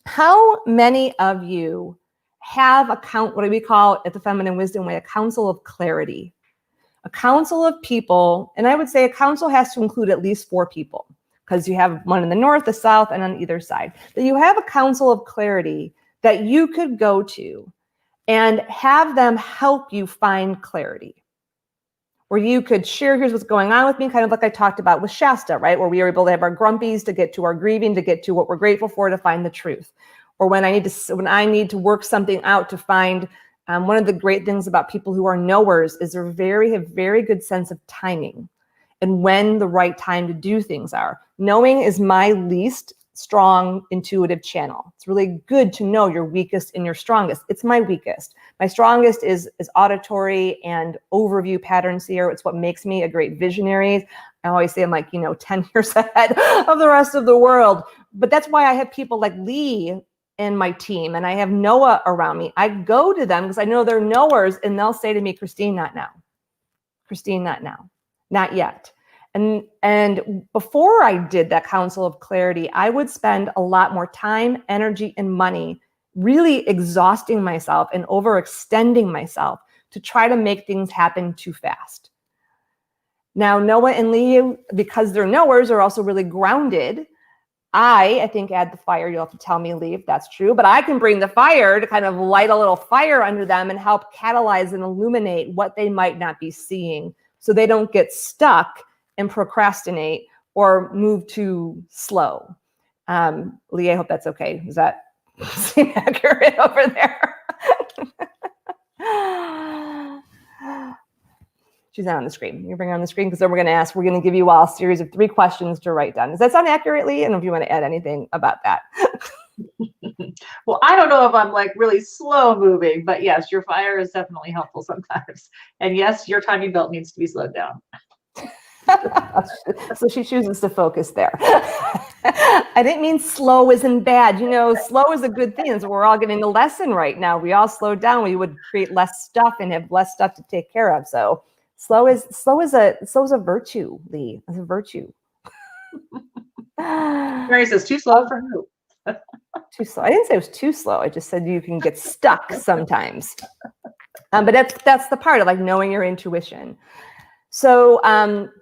How many of you have what we call at the Feminine Wisdom Way, a council of clarity? A council of people, and I would say a council has to include at least 4 people, because you have one in the north, the south, and on either side. That you have a council of clarity that you could go to and have them help you find clarity. Where you could share, here's what's going on with me, kind of like I talked about with Shasta, right? Where we are able to have our grumpies to get to our grieving, to get to what we're grateful for, to find the truth. Or when I need to work something out to find, one of the great things about people who are knowers is they have very good sense of timing and when the right time to do things are. Knowing is my least strong intuitive channel. It's really good to know your weakest and your strongest. It's my weakest. My strongest is auditory and overview pattern seer. It's what makes me a great visionary. I always say I'm like, 10 years ahead of the rest of the world. But that's why I have people like Lee in my team, and I have Noah around me. I go to them because I know they're knowers, and they'll say to me, Christine, not now. Christine, not now. Not yet. And before I did that council of clarity, I would spend a lot more time, energy, and money really exhausting myself and overextending myself to try to make things happen too fast. Now, Noah and Lee, because they're knowers, are also really grounded. I think add the fire. You'll have to tell me, Lee, if that's true. But I can bring the fire to kind of light a little fire under them and help catalyze and illuminate what they might not be seeing, so they don't get stuck and procrastinate or move too slow. Lee, I hope that's okay. Is that seem accurate over there? She's not on the screen. You bring her on the screen, because then we're going to give you all a series of 3 questions to write down. Does that sound accurately? And if you want to add anything about that. Well, I don't know if I'm like really slow moving, but yes, your fire is definitely helpful sometimes. And yes, your timing belt needs to be slowed down. So she chooses to focus there. I didn't mean slow isn't bad. Slow is a good thing. So we're all getting a lesson right now. We all slowed down. We would create less stuff and have less stuff to take care of. So slow is a virtue, Lee. It's a virtue. Mary says, too slow for who? Too slow. I didn't say it was too slow. I just said you can get stuck sometimes. But that's the part of like knowing your intuition. So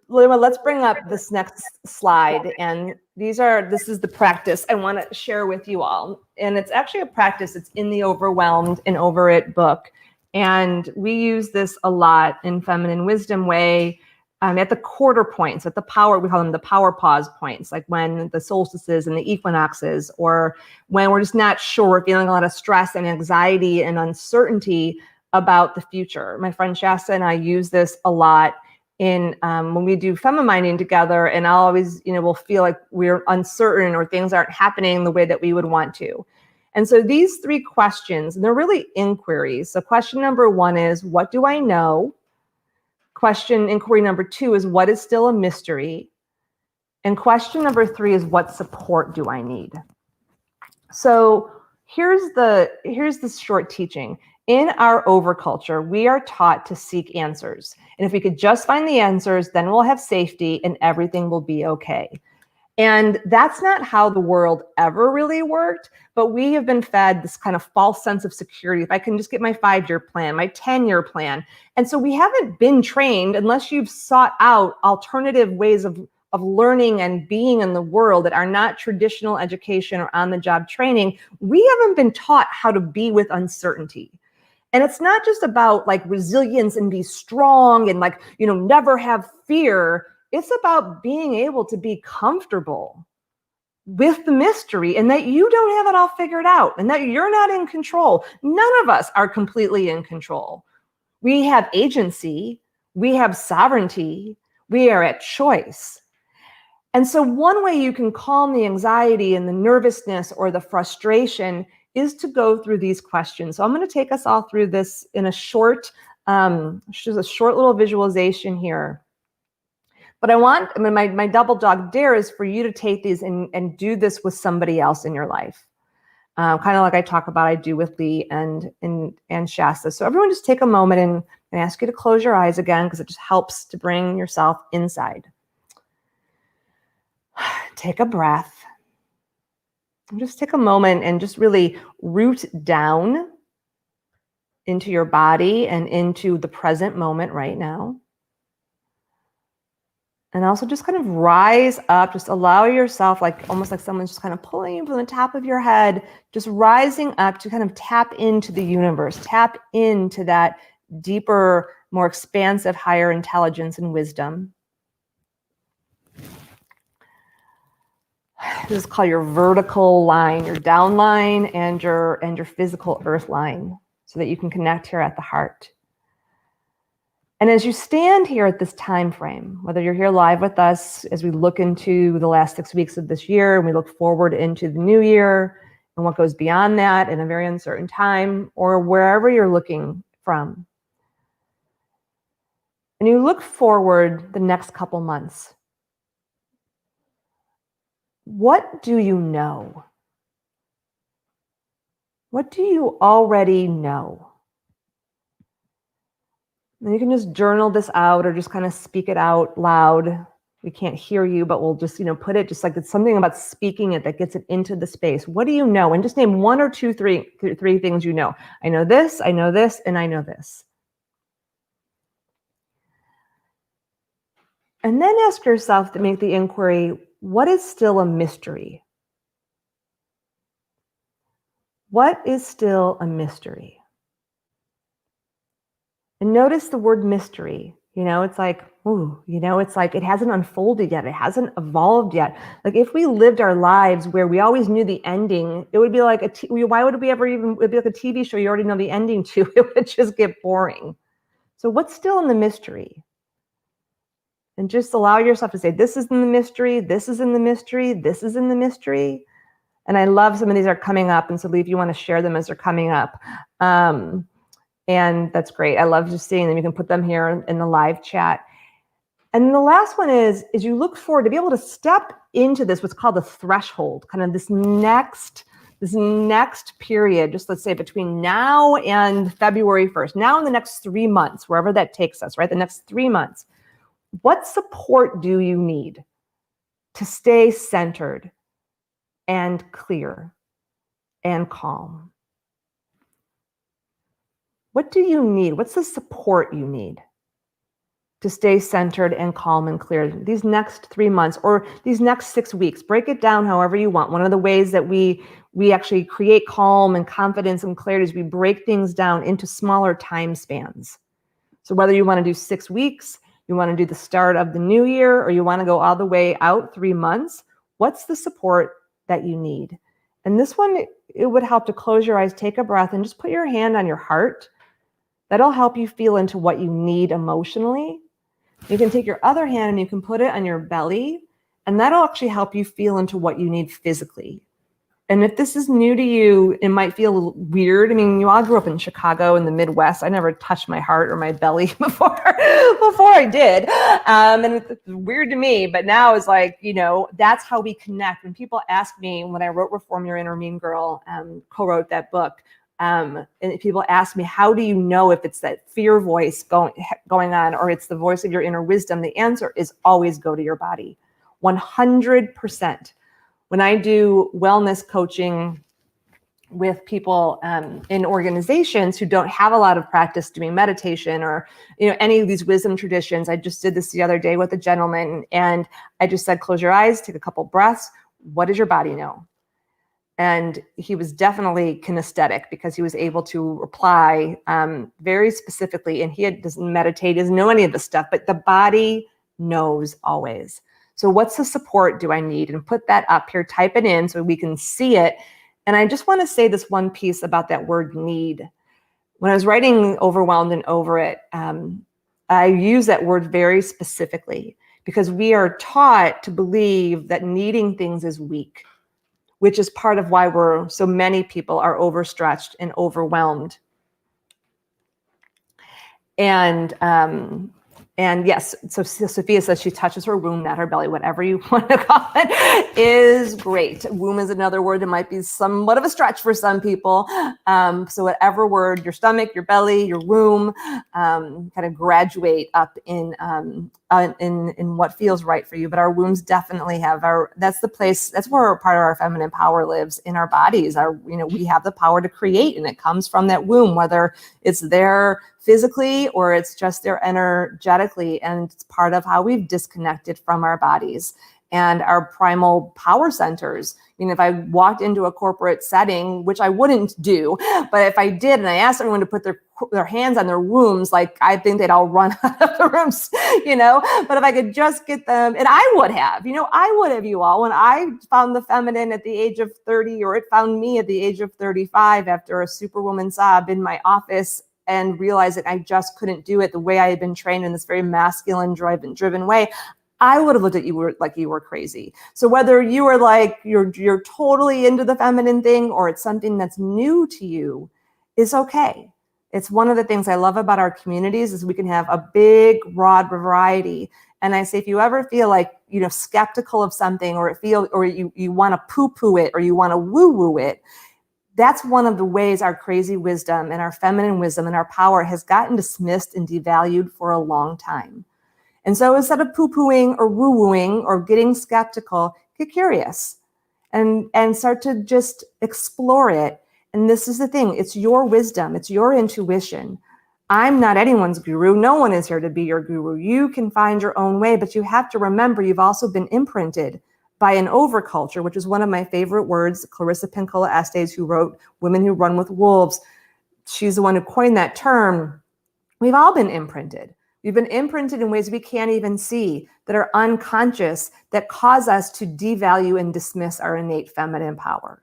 let's bring up this next slide. And this is the practice I want to share with you all. And it's actually a practice. It's in the Overwhelmed and Over It book. And we use this a lot in Feminine Wisdom Way. at the quarter points, at the power, we call them the power pause points, like when the solstices and the equinoxes, or when we're just not sure, we're feeling a lot of stress and anxiety and uncertainty about the future. My friend Shasta and I use this a lot in when we do femiminding together, and I'll always, we'll feel like we're uncertain or things aren't happening the way that we would want to. And so these 3 questions, and they're really inquiries. So question number 1 is, what do I know? Inquiry number 2 is, what is still a mystery? And question number 3 is, what support do I need? So here's the short teaching. In our overculture, we are taught to seek answers. And if we could just find the answers, then we'll have safety and everything will be okay. And that's not how the world ever really worked, but we have been fed this kind of false sense of security. If I can just get my 5-year plan, my 10-year plan. And so we haven't been trained, unless you've sought out alternative ways of learning and being in the world that are not traditional education or on-the-job training. We haven't been taught how to be with uncertainty. And it's not just about like resilience and be strong and like, never have fear. It's about being able to be comfortable with the mystery and that you don't have it all figured out and that you're not in control. None of us are completely in control. We have agency, we have sovereignty, we are at choice. And so one way you can calm the anxiety and the nervousness or the frustration is to go through these questions. So I'm going to take us all through this in a short little visualization here. But my double dog dare is for you to take these and do this with somebody else in your life. Kind of like I talk about, I do with Lee and Shasta. So everyone just take a moment and ask you to close your eyes again, because it just helps to bring yourself inside. Take a breath. And just take a moment and just really root down into your body and into the present moment right now. And also just kind of rise up, just allow yourself, like almost like someone's just kind of pulling you from the top of your head, just rising up to kind of tap into the universe, tap into that deeper, more expansive, higher intelligence and wisdom. This is called your vertical line, your down line and your physical earth line, so that you can connect here at the heart. And as you stand here at this time frame, whether you're here live with us as we look into the last 6 weeks of this year and we look forward into the new year and what goes beyond that in a very uncertain time, or wherever you're looking from, and you look forward the next couple months, what do you know? What do you already know? And you can just journal this out or just kind of speak it out loud. We can't hear you, but we'll just, put it just like it's something about speaking it that gets it into the space. What do you know? And just name 1 or 2, 3 things you know. I know this, and I know this. And then ask yourself to make the inquiry, what is still a mystery? What is still a mystery? And notice the word mystery. It's like, it's like it hasn't unfolded yet. It hasn't evolved yet. Like if we lived our lives where we always knew the ending, it would be like why would we ever even, it'd be like a TV show you already know the ending to. It would just get boring. So what's still in the mystery? And just allow yourself to say, this is in the mystery, this is in the mystery, this is in the mystery. And I love some of these are coming up. And so Lee, if you want to share them as they're coming up. And that's great. I love just seeing them. You can put them here in the live chat. And the last one is you look forward to be able to step into this, what's called the threshold, kind of this next period, just let's say between now and February 1st, now in the next 3 months, wherever that takes us, right? The next 3 months. What support do you need to stay centered and clear and calm? What do you need? What's the support you need to stay centered and calm and clear these next 3 months or these next 6 weeks? Break it down however you want. One of the ways that we actually create calm and confidence and clarity is we break things down into smaller time spans. So whether you want to do 6 weeks, You want to do the start of the new year, or you want to go all the way out 3 months? What's the support that you need? And this one, it would help to close your eyes, take a breath, and just put your hand on your heart. That'll help you feel into what you need emotionally. You can take your other hand and you can put it on your belly, and that'll actually help you feel into what you need physically. And if this is new to you, it might feel a little weird. I mean, you all grew up in Chicago in the Midwest. I never touched my heart or my belly before I did. And it's weird to me, but now it's like, that's how we connect. When people ask me, when I wrote Reform Your Inner Mean Girl, co-wrote that book, and people ask me, how do you know if it's that fear voice going on or it's the voice of your inner wisdom? The answer is always go to your body, 100%. When I do wellness coaching with people in organizations who don't have a lot of practice doing meditation or any of these wisdom traditions, I just did this the other day with a gentleman, and I just said, close your eyes, take a couple breaths. What does your body know? And he was definitely kinesthetic because he was able to reply very specifically. And doesn't meditate, doesn't know any of this stuff, but the body knows always. So what's the support do I need? And put that up here, type it in so we can see it. And I just want to say this one piece about that word need. When I was writing Overwhelmed and Over It, I use that word very specifically because we are taught to believe that needing things is weak, which is part of why so many people are overstretched and overwhelmed. And yes, so Sophia says she touches her womb, not her belly, whatever you want to call it, is great. Womb is another word that might be somewhat of a stretch for some people. So whatever word, your stomach, your belly, your womb, kind of graduate up in what feels right for you. But our wombs definitely that's the place, that's where part of our feminine power lives, in our bodies. We have the power to create, and it comes from that womb, whether it's there physically or it's just there energetically. And it's part of how we've disconnected from our bodies and our primal power centers. If I walked into a corporate setting, which I wouldn't do, but if I did and I asked everyone to put their hands on their wombs, like, I think they'd all run out of the rooms, but if I could just get them, and I would have, you all, when I found the feminine at the age of 30, or it found me at the age of 35 after a superwoman sob in my office, and realized that I just couldn't do it the way I had been trained in this very masculine, driven way, I would have looked at you like you were crazy. So whether you are like, you're totally into the feminine thing, or it's something that's new to you, is okay. It's one of the things I love about our communities is we can have a big, broad variety. And I say, if you ever feel like, skeptical of something, or you want to poo-poo it, or you want to woo-woo it, that's one of the ways our crazy wisdom and our feminine wisdom and our power has gotten dismissed and devalued for a long time. And so instead of poo-pooing or woo-wooing or getting skeptical, get curious and start to just explore it. And this is the thing, it's your wisdom, it's your intuition. I'm not anyone's guru. No one is here to be your guru. You can find your own way, but you have to remember you've also been imprinted by an overculture, which is one of my favorite words. Clarissa Pinkola Estes, who wrote Women Who Run with Wolves, she's the one who coined that term. We've all been imprinted. We've been imprinted in ways we can't even see, that are unconscious, that cause us to devalue and dismiss our innate feminine power.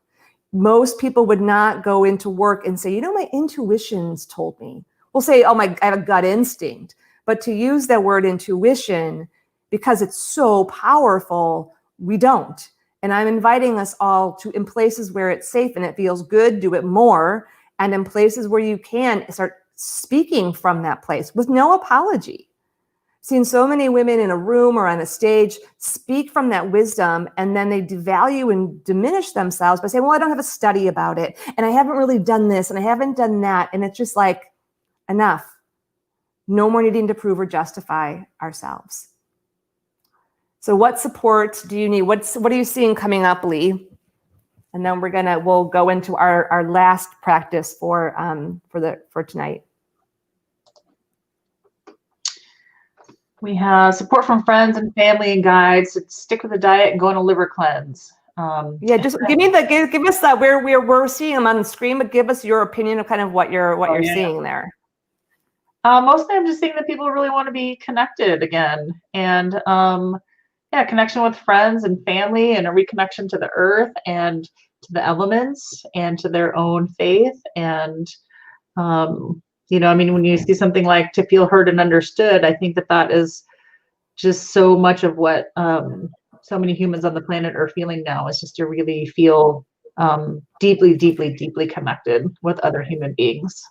Most people would not go into work and say, my intuition's told me. We'll say, I have a gut instinct. But to use that word intuition, because it's so powerful, we don't. And I'm inviting us all to, in places where it's safe and it feels good, do it more. And in places where you can, start speaking from that place with no apology. Seen so many women in a room or on a stage speak from that wisdom, and then they devalue and diminish themselves by saying, well, I don't have a study about it, and I haven't really done this, and I haven't done that. And it's just like, enough. No more needing to prove or justify ourselves. So what support do you need? What are you seeing coming up, Lee? And then we'll go into our last practice for tonight. We have support from friends and family and guides to stick with the diet and go on a liver cleanse. Just give us that. We're seeing them on the screen, but give us your opinion of kind of what you're seeing there. Mostly I'm just seeing that people really want to be connected again, and yeah, connection with friends and family, and a reconnection to the earth and to the elements and to their own faith. And I mean, when you see something like to feel heard and understood, I think that that is just so much of what so many humans on the planet are feeling now, is just to really feel deeply, deeply, deeply connected with other human beings.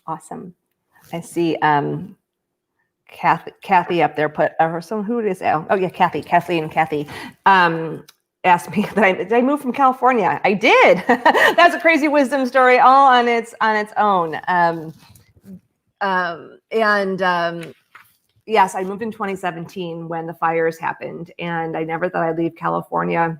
Awesome. I see Kathy up there put, or some, who it is? Oh yeah, Kathleen, asked me that did I move from California? I did. That's a crazy wisdom story all on its own. Yes, I moved in 2017 when the fires happened, and I never thought I'd leave California,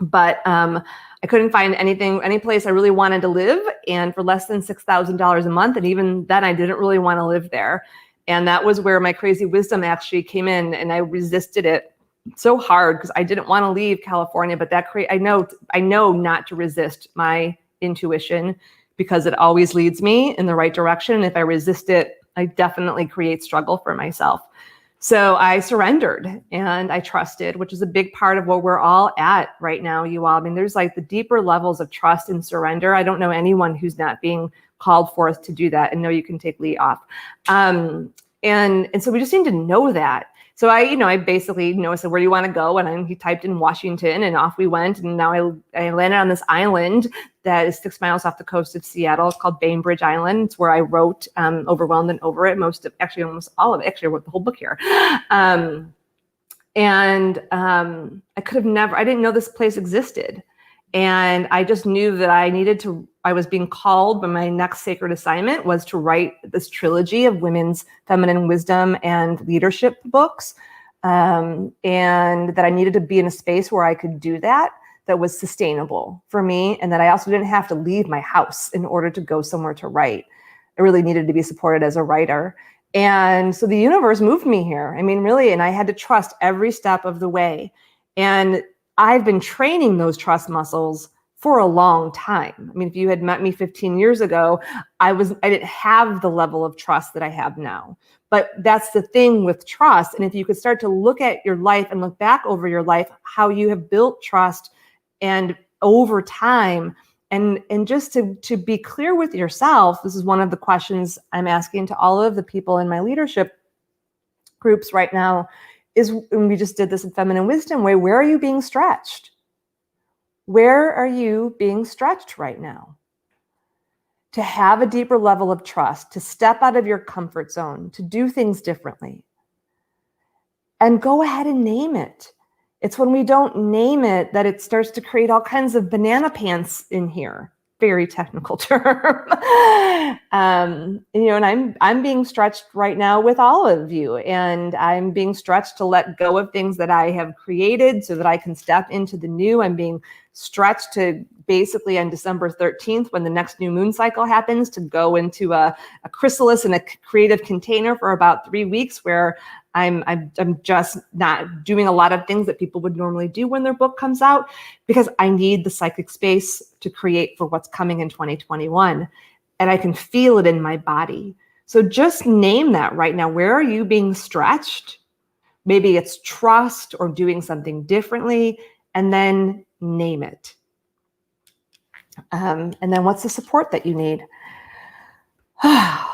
but I couldn't find any place I really wanted to live, and for less than $6,000 a month, and even then I didn't really want to live there. And that was where my crazy wisdom actually came in, and I resisted it so hard because I didn't want to leave California. But I know not to resist my intuition, because it always leads me in the right direction. And if I resist it, I definitely create struggle for myself. So I surrendered and I trusted, which is a big part of what we're all at right now, you all. I mean, there's like the deeper levels of trust and surrender. I don't know anyone who's not being called forth to do that. And no, you can take Lee off. And so we just need to know that. So I basically, I said, where do you want to go? And he typed in Washington, and off we went. And now I landed on this island that is 6 miles off the coast of Seattle. It's called Bainbridge Island. It's where I wrote Overwhelmed and Over It, almost all of it. Actually, I wrote the whole book here. I didn't know this place existed. And I just knew that I was being called, but my next sacred assignment was to write this trilogy of women's feminine wisdom and leadership books. And that I needed to be in a space where I could do that was sustainable for me. And that I also didn't have to leave my house in order to go somewhere to write. I really needed to be supported as a writer. And so the universe moved me here. I mean, really, and I had to trust every step of the way. And I've been training those trust muscles for a long time. I mean, if you had met me 15 years ago, I didn't have the level of trust that I have now. But that's the thing with trust. And if you could start to look at your life and look back over your life, how you have built trust and over time, and just to be clear with yourself, this is one of the questions I'm asking to all of the people in my leadership groups right now, and we just did this in Feminine Wisdom Way, where are you being stretched? Where are you being stretched right now? To have a deeper level of trust, to step out of your comfort zone, to do things differently. And go ahead and name it. It's when we don't name it that it starts to create all kinds of banana pants in here. Very technical term. And I'm being stretched right now with all of you, and I'm being stretched to let go of things that I have created so that I can step into the new. I'm being stretched to basically on December 13th, when the next new moon cycle happens, to go into a chrysalis in a creative container for about 3 weeks, where I'm just not doing a lot of things that people would normally do when their book comes out, because I need the psychic space to create for what's coming in 2021. And I can feel it in my body. So just name that right now. Where are you being stretched? Maybe it's trust or doing something differently, and then name it. And then what's the support that you need?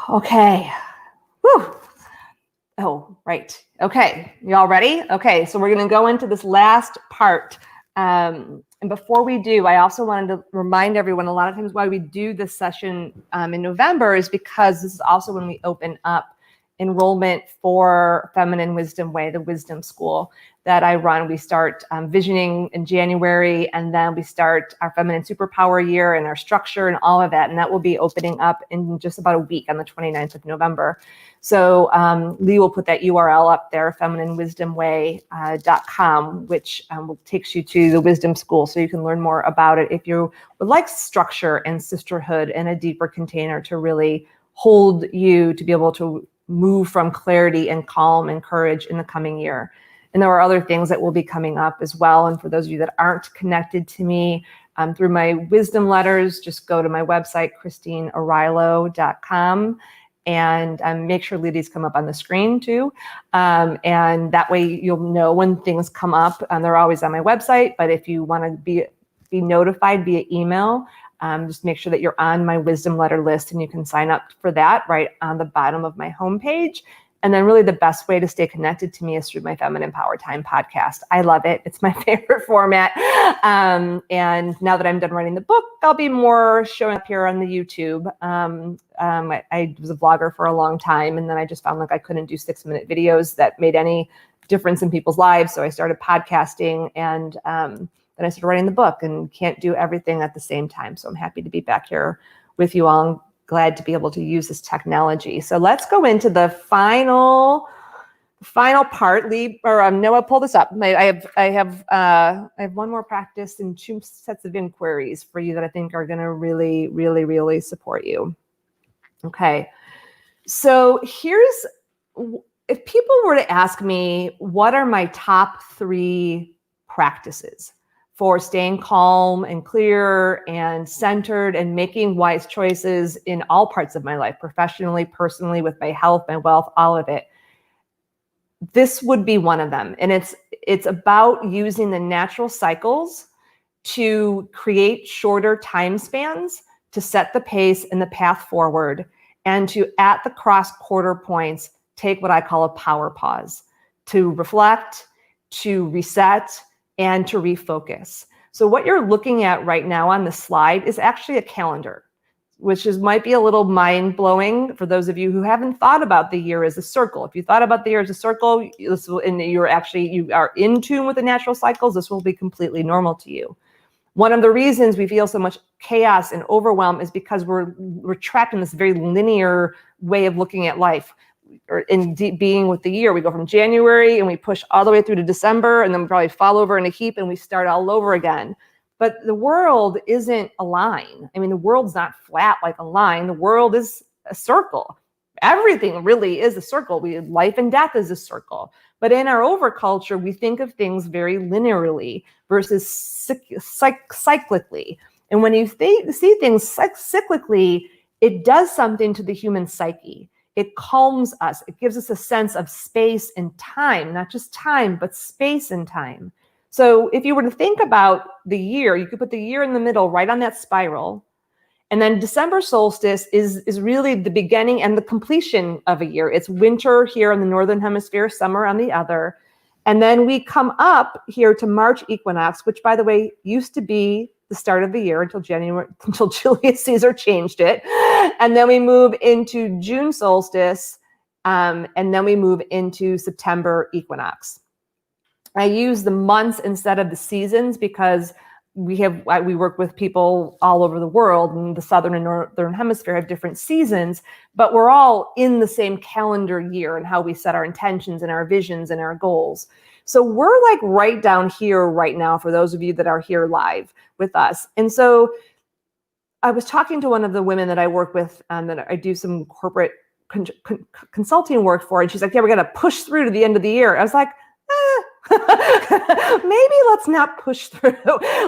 Okay. Whew. Oh, right. Okay. You all ready? Okay. So we're going to go into this last part. And before we do, I also wanted to remind everyone, a lot of times why we do this session in November is because this is also when we open up enrollment for Feminine Wisdom Way, the wisdom school that I run. We start visioning in January, and then we start our Feminine Superpower year and our structure and all of that. And that will be opening up in just about a week on the 29th of November. So Lee will put that URL up there, femininewisdomway.com, which takes you to the wisdom school, so you can learn more about it if you would like structure and sisterhood and a deeper container to really hold you to be able to move from clarity and calm and courage in the coming year. And there are other things that will be coming up as well. And for those of you that aren't connected to me through my wisdom letters, just go to my website, christinearilo.com, and make sure these come up on the screen too. And that way you'll know when things come up. They're always on my website, but if you want to be notified via email, just make sure that you're on my wisdom letter list, and you can sign up for that right on the bottom of my homepage. And then really the best way to stay connected to me is through my Feminine Power Time podcast. I love it. It's my favorite format. And now that I'm done writing the book, I'll be more showing up here on the YouTube. I was a vlogger for a long time, and then I just found like I couldn't do 6-minute videos that made any difference in people's lives. So I started podcasting, and then I started writing the book, and can't do everything at the same time. So I'm happy to be back here with you all. I'm glad to be able to use this technology. So let's go into the final part. Noah, pull this up. I have one more practice and 2 sets of inquiries for you that I think are going to really, really, really support you. Okay. So if people were to ask me, what are my top 3 practices for staying calm and clear and centered and making wise choices in all parts of my life, professionally, personally, with my health, my wealth, all of it, this would be one of them. And it's about using the natural cycles to create shorter time spans, to set the pace and the path forward, and to, at the cross quarter points, take what I call a power pause, to reflect, to reset, and to refocus. So what you're looking at right now on the slide is actually a calendar, which might be a little mind-blowing for those of you who haven't thought about the year as a circle. If you thought about the year as a circle, you are in tune with the natural cycles, this will be completely normal to you. One of the reasons we feel so much chaos and overwhelm is because we're trapped in this very linear way of looking at life. Or in being with the year, we go from January and we push all the way through to December, and then we probably fall over in a heap and we start all over again. But the world isn't a line. I mean, the world's not flat like a line. The world is a circle. Everything really is a circle. Life and death is a circle. But in our overculture, we think of things very linearly versus cyclically. And when you see things cyclically, it does something to the human psyche. It calms us. It gives us a sense of space and time, not just time, but space and time. So if you were to think about the year, you could put the year in the middle, right on that spiral. And then December solstice is really the beginning and the completion of a year. It's winter here in the Northern Hemisphere, summer on the other. And then we come up here to March equinox, which, by the way, used to be the start of the year until Julius Caesar changed it. And then we move into June solstice, and then we move into September equinox. I use the months instead of the seasons because we work with people all over the world, and the Southern and Northern Hemisphere have different seasons, but we're all in the same calendar year and how we set our intentions and our visions and our goals. So we're like right down here right now for those of you that are here live with us. And so I was talking to one of the women that I work with that I do some corporate consulting work for, and she's like, yeah, we're going to push through to the end of the year. I was like, maybe let's not push through.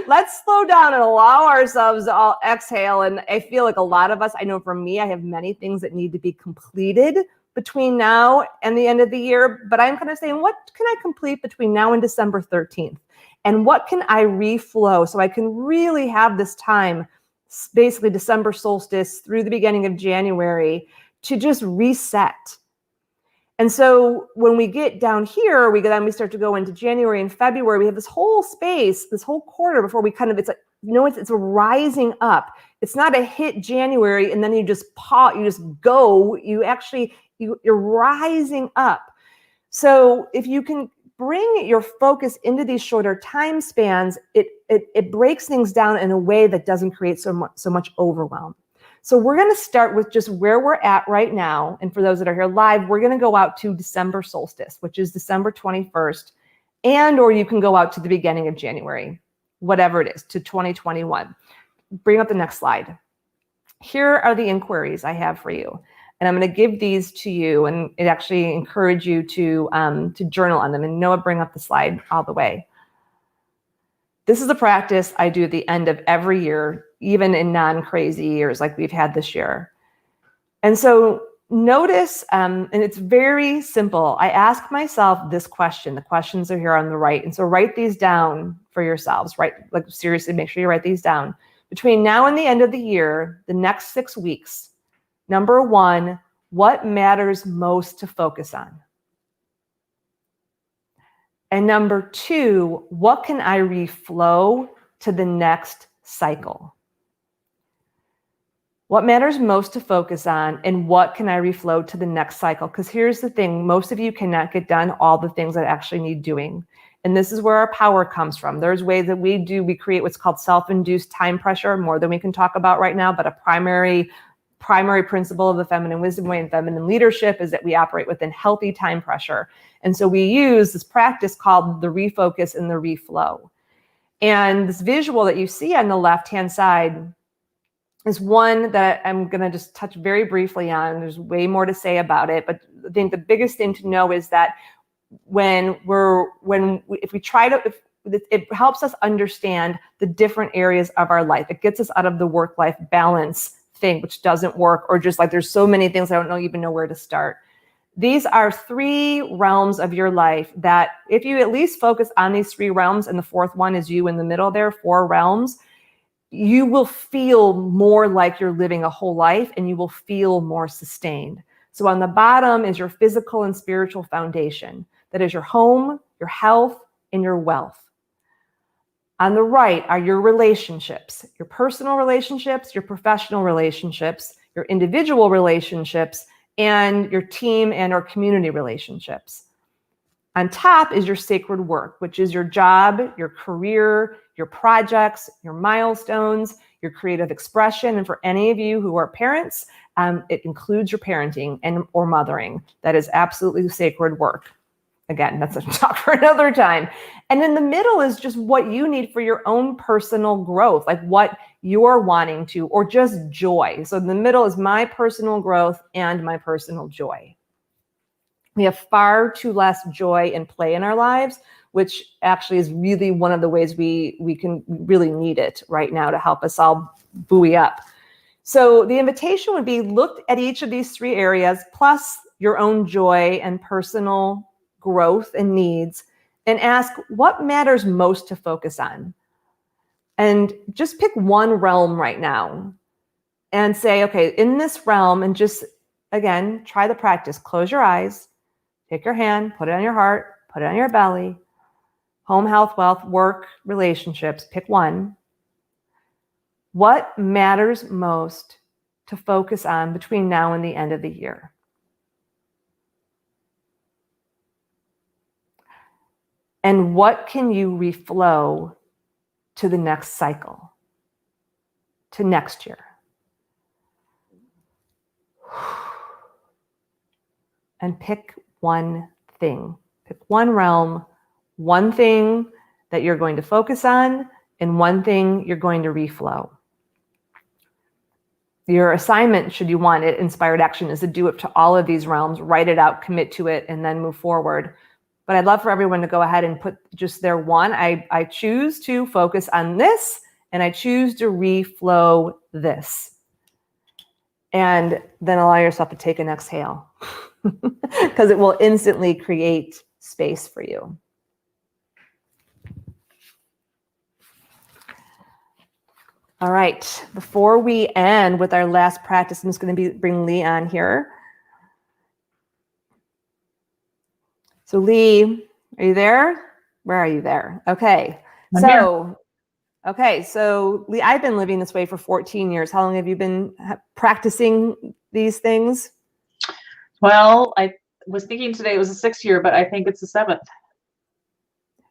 Let's slow down and allow ourselves to all exhale. And I feel like a lot of us, I know for me, I have many things that need to be completed between now and the end of the year. But I'm kind of saying, what can I complete between now and December 13th? And what can I reflow so I can really have this time, basically December solstice through the beginning of January, to just reset. And so when we get down here, we start to go into January and February. We have this whole space, this whole quarter before we it's a rising up. It's not a hit January and then you just pause, you just go. You're rising up. So if you can bring your focus into these shorter time spans, it breaks things down in a way that doesn't create so much overwhelm. So we're going to start with just where we're at right now. And for those that are here live, we're going to go out to December solstice, which is December 21st. Or you can go out to the beginning of January, whatever it is, to 2021. Bring up the next slide. Here are the inquiries I have for you. And I'm going to give these to you, and it actually encourage you to journal on them. And Noah, bring up the slide all the way. This is a practice I do at the end of every year, even in non-crazy years like we've had this year. And so notice, and it's very simple. I ask myself this question. The questions are here on the right. And so write these down for yourselves, right? Like seriously, make sure you write these down. Between now and the end of the year, the next 6 weeks, number one, what matters most to focus on? And number two, what can I reflow to the next cycle? What matters most to focus on, and what can I reflow to the next cycle? Because here's the thing, most of you cannot get done all the things that actually need doing. And this is where our power comes from. There's ways that we create what's called self-induced time pressure, more than we can talk about right now, but a primary principle of the feminine wisdom way and feminine leadership is that we operate within healthy time pressure. And so we use this practice called the refocus and the reflow. And this visual that you see on the left-hand side is one that I'm going to just touch very briefly on. There's way more to say about it, but I think the biggest thing to know is that it helps us understand the different areas of our life. It gets us out of the work-life balance thing, which doesn't work, or just like there's so many things I don't even know where to start. These are 3 realms of your life that if you at least focus on these 3 realms, and the 4th one is you in the middle there, 4 realms, you will feel more like you're living a whole life, and you will feel more sustained. So on the bottom is your physical and spiritual foundation. That is your home, your health, and your wealth. On the right are your relationships, your personal relationships, your professional relationships, your individual relationships, and your team and or community relationships. On top is your sacred work, which is your job, your career, your projects, your milestones, your creative expression. And for any of you who are parents, it includes your parenting and or mothering. That is absolutely sacred work. Again, that's a talk for another time. And in the middle is just what you need for your own personal growth, like what you're wanting to, or just joy. So in the middle is my personal growth and my personal joy. We have far too less joy and play in our lives, which actually is really one of the ways we can really need it right now to help us all buoy up. So the invitation would be look at each of these 3 areas, plus your own joy and personal growth and needs, and ask what matters most to focus on. And just pick one realm right now and say, okay, in this realm, and just, again, try the practice. Close your eyes, take your hand, put it on your heart, put it on your belly. Home, health, wealth, work, relationships, pick one. What matters most to focus on between now and the end of the year? And what can you reflow to the next cycle, to next year? And pick one thing. Pick one realm, one thing that you're going to focus on, and one thing you're going to reflow. Your assignment, should you want it, inspired action, is to do it to all of these realms, write it out, commit to it, and then move forward. But I'd love for everyone to go ahead and put just their one. I choose to focus on this, and I choose to reflow this. And then allow yourself to take an exhale, because it will instantly create space for you. All right, before we end with our last practice, I'm just going to bring Lee on here. So Lee, are you there? Where are you there? Okay. So Lee, I've been living this way for 14 years. How long have you been practicing these things? Well, I was thinking today it was the 6th year, but I think it's the 7th.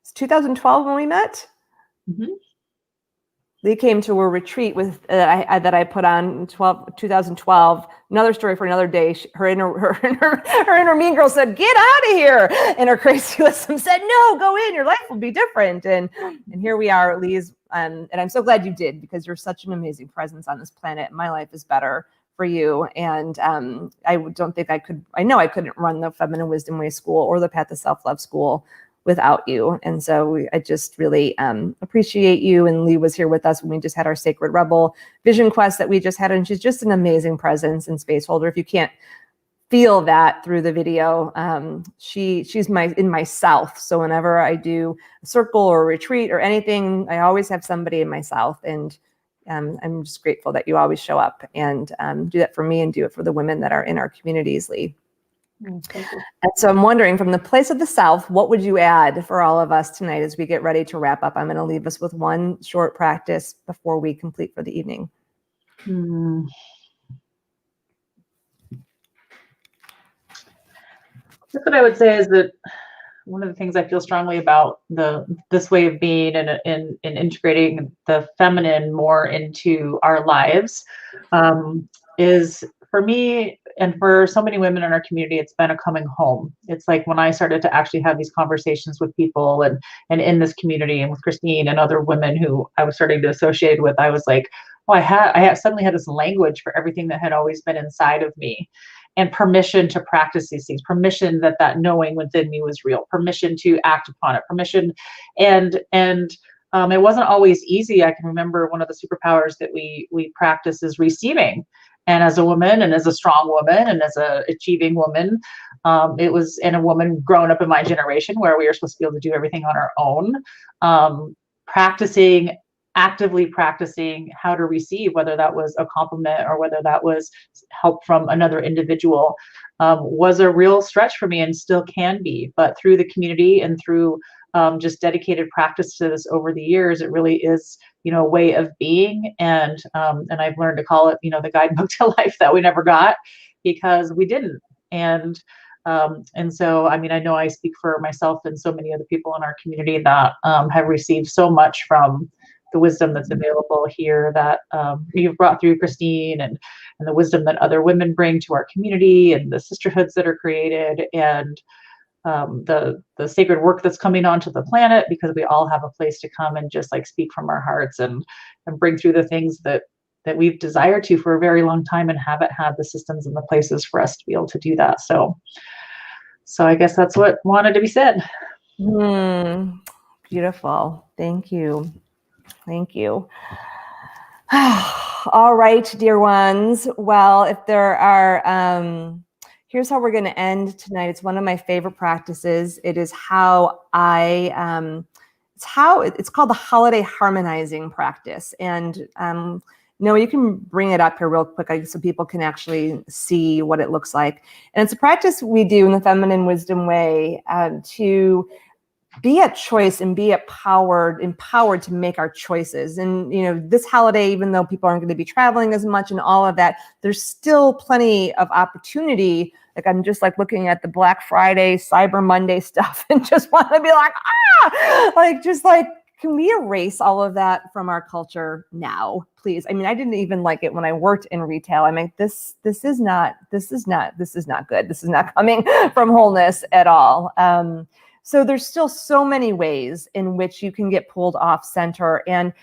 It's 2012 when we met. Mm-hmm. Lee came to a retreat with that I put on in 2012. Another story for another day. Her inner mean girl said, "Get out of here," and her crazy wisdom said, "No, go in. Your life will be different." And here we are, Lee's. And I'm so glad you did, because you're such an amazing presence on this planet. My life is better for you. And I don't think I know I couldn't run the Feminine Wisdom Way School or the Path to Self-Love School without you. And so I just really appreciate you. And Lee was here with us when we just had our Sacred Rebel Vision Quest that we just had. And she's just an amazing presence and space holder. If you can't feel that through the video, she's in my south. So whenever I do a circle or a retreat or anything, I always have somebody in my south. And I'm just grateful that you always show up and do that for me and do it for the women that are in our communities, Lee. And so I'm wondering, from the place of the South, what would you add for all of us tonight as we get ready to wrap up? I'm going to leave us with one short practice before we complete for the evening. That's what I would say is that one of the things I feel strongly about this way of being and in integrating the feminine more into our lives is, for me and for so many women in our community, it's been a coming home. It's like when I started to actually have these conversations with people and in this community and with Christine and other women who I was starting to associate with, I was like, oh, I suddenly had this language for everything that had always been inside of me. And permission to practice these things, permission that knowing within me was real, permission to act upon it, permission. And it wasn't always easy. I can remember one of the superpowers that we practice is receiving. And as a woman and as a strong woman and as a achieving woman, it was, and a woman growing up in my generation where we were supposed to be able to do everything on our own, actively practicing how to receive, whether that was a compliment or whether that was help from another individual, was a real stretch for me and still can be. But through the community and through just dedicated practice to this over the years, it really is, a way of being. And I've learned to call it, the guidebook to life that we never got because we didn't. And so, I mean, I know I speak for myself and so many other people in our community that have received so much from the wisdom that's available here that you've brought through, Christine, and the wisdom that other women bring to our community and the sisterhoods that are created and the sacred work that's coming onto the planet, because we all have a place to come and just like speak from our hearts and bring through the things that we've desired to for a very long time and haven't had the systems and the places for us to be able to do that. So I guess that's what wanted to be said. Beautiful. Thank you. Thank you. All right, dear ones. Well, if there are, here's how we're going to end tonight. It's one of my favorite practices. It is how it's called the holiday harmonizing practice. And Noah, you can bring it up here real quick so people can actually see what it looks like. And it's a practice we do in the Feminine Wisdom Way to be at choice and be empowered to make our choices. And, this holiday, even though people aren't going to be traveling as much and all of that, there's still plenty of opportunity. Like I'm just like looking at the Black Friday, Cyber Monday stuff and just want to be like, can we erase all of that from our culture now, please? I mean, I didn't even like it when I worked in retail. I mean, this is not good. This is not coming from wholeness at all. So there's still so many ways in which you can get pulled off center, and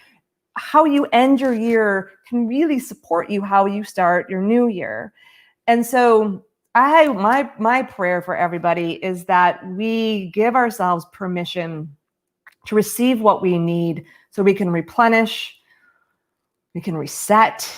how you end your year can really support you how you start your new year. And so my prayer for everybody is that we give ourselves permission to receive what we need so we can replenish, we can reset,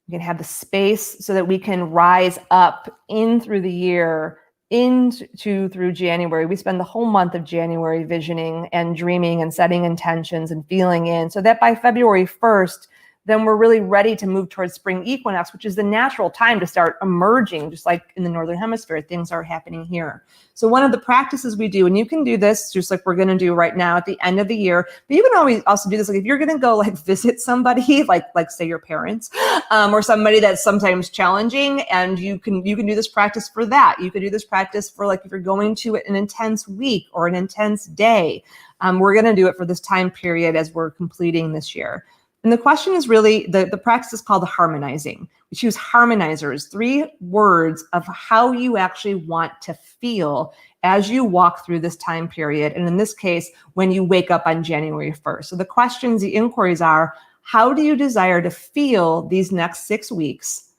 we can have the space so that we can rise up in through the year through January. We spend the whole month of January visioning and dreaming and setting intentions and feeling in, so that by February 1st, then we're really ready to move towards spring equinox, which is the natural time to start emerging, just like in the Northern Hemisphere, things are happening here. So one of the practices we do, and you can do this just like we're going to do right now at the end of the year, but you can always also do this, like if you're going to go like visit somebody, like say your parents, or somebody that's sometimes challenging, and you can do this practice for that. You could do this practice for like if you're going to an intense week or an intense day. We're going to do it for this time period as we're completing this year. And the question is really, the practice is called the harmonizing. We choose harmonizers, 3 words of how you actually want to feel as you walk through this time period. And in this case, when you wake up on January 1st. So the questions, the inquiries are, how do you desire to feel these next 6 weeks?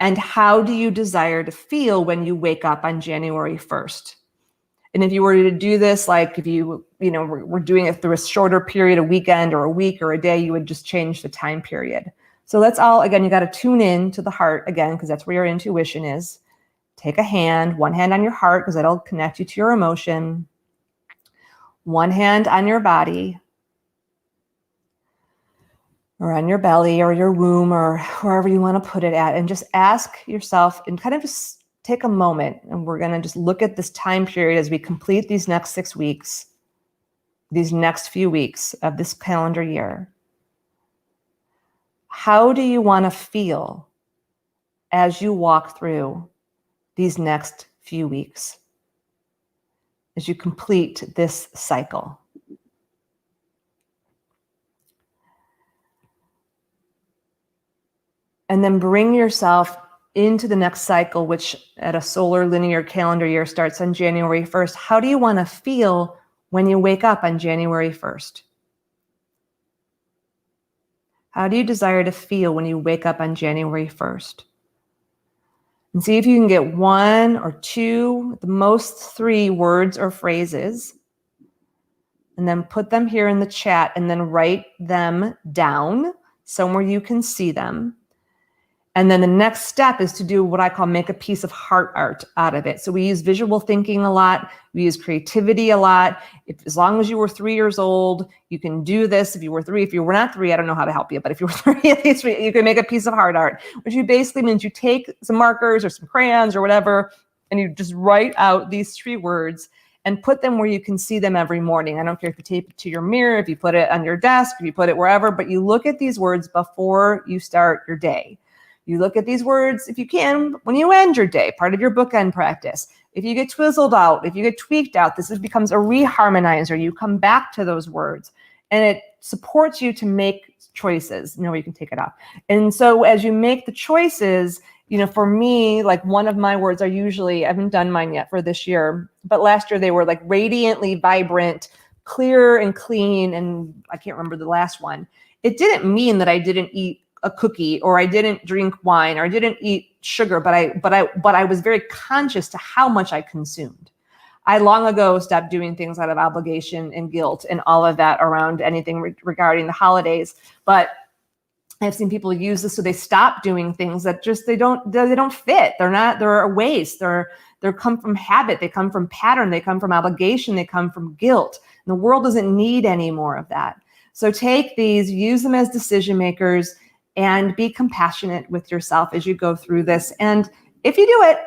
And how do you desire to feel when you wake up on January 1st? And if you were to do this, like if we're doing it through a shorter period, a weekend or a week or a day, you would just change the time period. So let's all, again, you got to tune in to the heart again, because that's where your intuition is. Take a hand, one hand on your heart, because that'll connect you to your emotion. One hand on your body, or on your belly or your womb or wherever you want to put it at, and just ask yourself and kind of just take a moment, and we're going to just look at this time period as we complete these next 6 weeks, these next few weeks of this calendar year. How do you want to feel as you walk through these next few weeks, as you complete this cycle? And then bring yourself into the next cycle, which at a solar linear calendar year starts on January 1st. How do you want to feel when you wake up on January 1st? How do you desire to feel when you wake up on January 1st? And see if you can get 1 or 2, at the most 3 words or phrases, and then put them here in the chat, and then write them down somewhere you can see them. And then the next step is to do what I call make a piece of heart art out of it. So we use visual thinking a lot. We use creativity a lot. As long as you were 3 years old, you can do this. If you were 3, if you were not 3, I don't know how to help you. But if you were 3, at least you can make a piece of heart art, which basically means you take some markers or some crayons or whatever, and you just write out these 3 words and put them where you can see them every morning. I don't care if you tape it to your mirror, if you put it on your desk, if you put it wherever, but you look at these words before you start your day. You look at these words, if you can, when you end your day, part of your bookend practice. If you get twizzled out, if you get tweaked out, this becomes a reharmonizer. You come back to those words, and it supports you to make choices. No, you can take it off. And so as you make the choices, for me, like one of my words are usually, I haven't done mine yet for this year, but last year they were like radiantly vibrant, clear and clean, and I can't remember the last one. It didn't mean that I didn't eat a cookie or I didn't drink wine or I didn't eat sugar, but I was very conscious to how much I consumed. I long ago stopped doing things out of obligation and guilt and all of that around anything regarding the holidays. But I've seen people use this so they stop doing things that just they don't fit. They're a waste. They come from habit. They come from pattern. They come from obligation. They come from guilt. And the world doesn't need any more of that. So take these, use them as decision makers, and be compassionate with yourself as you go through this. And if you do it,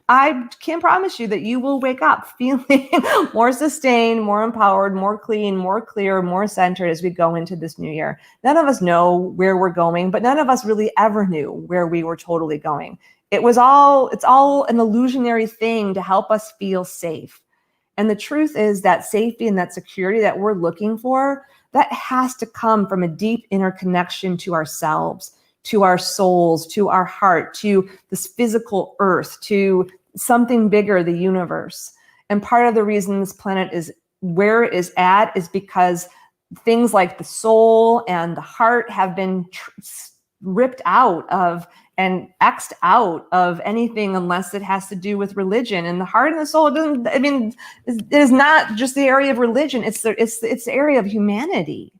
I can promise you that you will wake up feeling more sustained, more empowered, more clean, more clear, more centered as we go into this new year. None of us know where we're going, but none of us really ever knew where we were totally going. It's all an illusionary thing to help us feel safe. And the truth is that safety and that security that we're looking for, that has to come from a deep inner connection to ourselves, to our souls, to our heart, to this physical earth, to something bigger, the universe. And part of the reason this planet is where it is at is because things like the soul and the heart have been ripped out of and X'd out of anything unless it has to do with religion. And the heart and the soul, it is not just the area of religion, it's the area of humanity.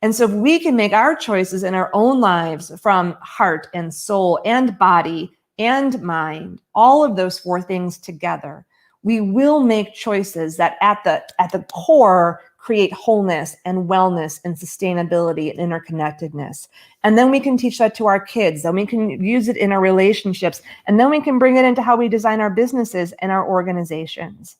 And so if we can make our choices in our own lives from heart and soul and body and mind, all of those 4 things together, we will make choices that at the core create wholeness and wellness and sustainability and interconnectedness. And then we can teach that to our kids. Then we can use it in our relationships. And then we can bring it into how we design our businesses and our organizations.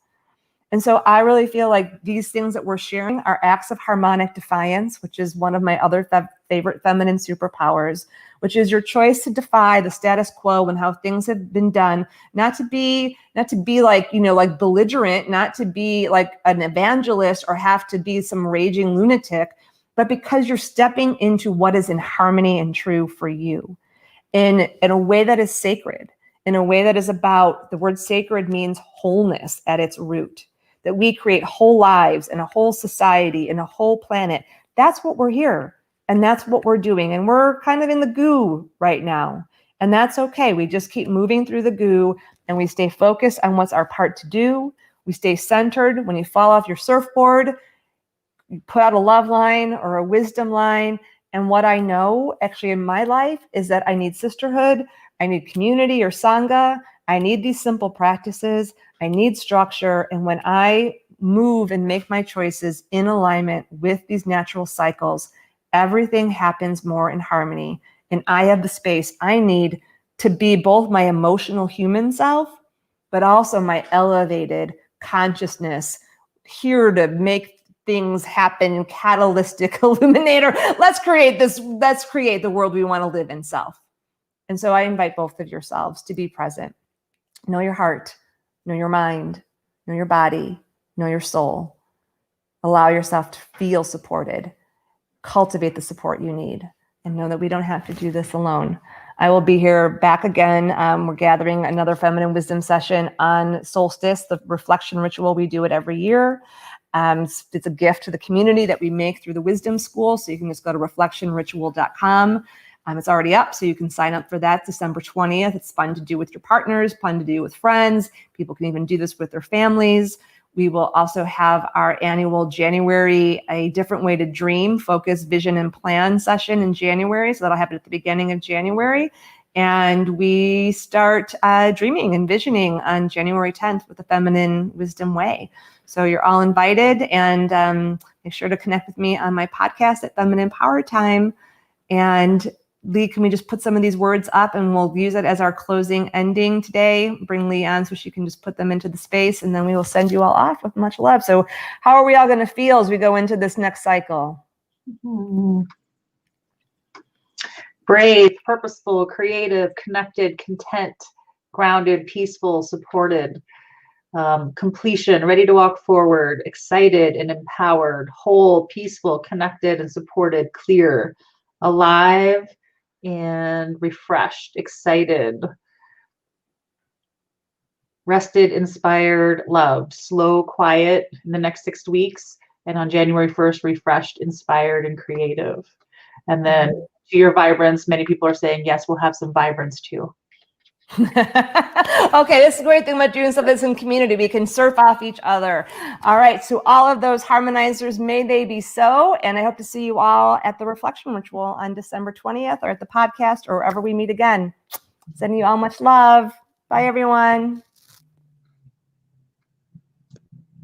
And so I really feel like these things that we're sharing are acts of harmonic defiance, which is one of my other favorite feminine superpowers, which is your choice to defy the status quo and how things have been done, not to be like, like belligerent, not to be like an evangelist or have to be some raging lunatic, but because you're stepping into what is in harmony and true for you in a way that is sacred, in a way that is about, the word sacred means wholeness at its root, that we create whole lives and a whole society and a whole planet. That's what we're here. And that's what we're doing. And we're kind of in the goo right now. And that's okay. We just keep moving through the goo and we stay focused on what's our part to do. We stay centered. When you fall off your surfboard, you put out a love line or a wisdom line. And what I know actually in my life is that I need sisterhood, I need community or sangha, I need these simple practices, I need structure. And when I move and make my choices in alignment with these natural cycles, everything happens more in harmony. And I have the space I need to be both my emotional human self, but also my elevated consciousness, here to make things happen, catalytic illuminator. Let's create the world we want to live in self. And so I invite both of yourselves to be present. Know your heart, know your mind, know your body, know your soul. Allow yourself to feel supported. Cultivate the support you need, and know that we don't have to do this alone. I will be here back again. We're gathering another feminine wisdom session on solstice, the reflection ritual. We do it every year. It's a gift to the community that we make through the Wisdom School. So you can just go to reflectionritual.com. It's already up, so you can sign up for that December 20th. It's fun to do with your partners, fun to do with friends. People can even do this with their families. We will also have our annual January, A Different Way to Dream, Focus, Vision, and Plan session in January. So that'll happen at the beginning of January. And we start dreaming and visioning on January 10th with the Feminine Wisdom Way. So you're all invited, and make sure to connect with me on my podcast at Feminine Power Time. And Lee, can we just put some of these words up and we'll use it as our closing ending today? Bring Lee on so she can just put them into the space, and then we will send you all off with much love. So how are we all going to feel as we go into this next cycle? Brave, purposeful, creative, connected, content, grounded, peaceful, supported, completion, ready to walk forward, excited and empowered, whole, peaceful, connected and supported, clear, alive and refreshed, excited, rested, inspired, loved, slow, quiet in the next 6 weeks. And on January 1st, refreshed, inspired, and creative. And then to your vibrance, many people are saying, yes, we'll have some vibrance too. Okay, this is the great thing about doing stuff that's in community. We can surf off each other. All right, so all of those harmonizers, may they be so. And I hope to see you all at the Reflection Ritual on December 20th, or at the podcast, or wherever we meet again. Sending you all much love. Bye, everyone.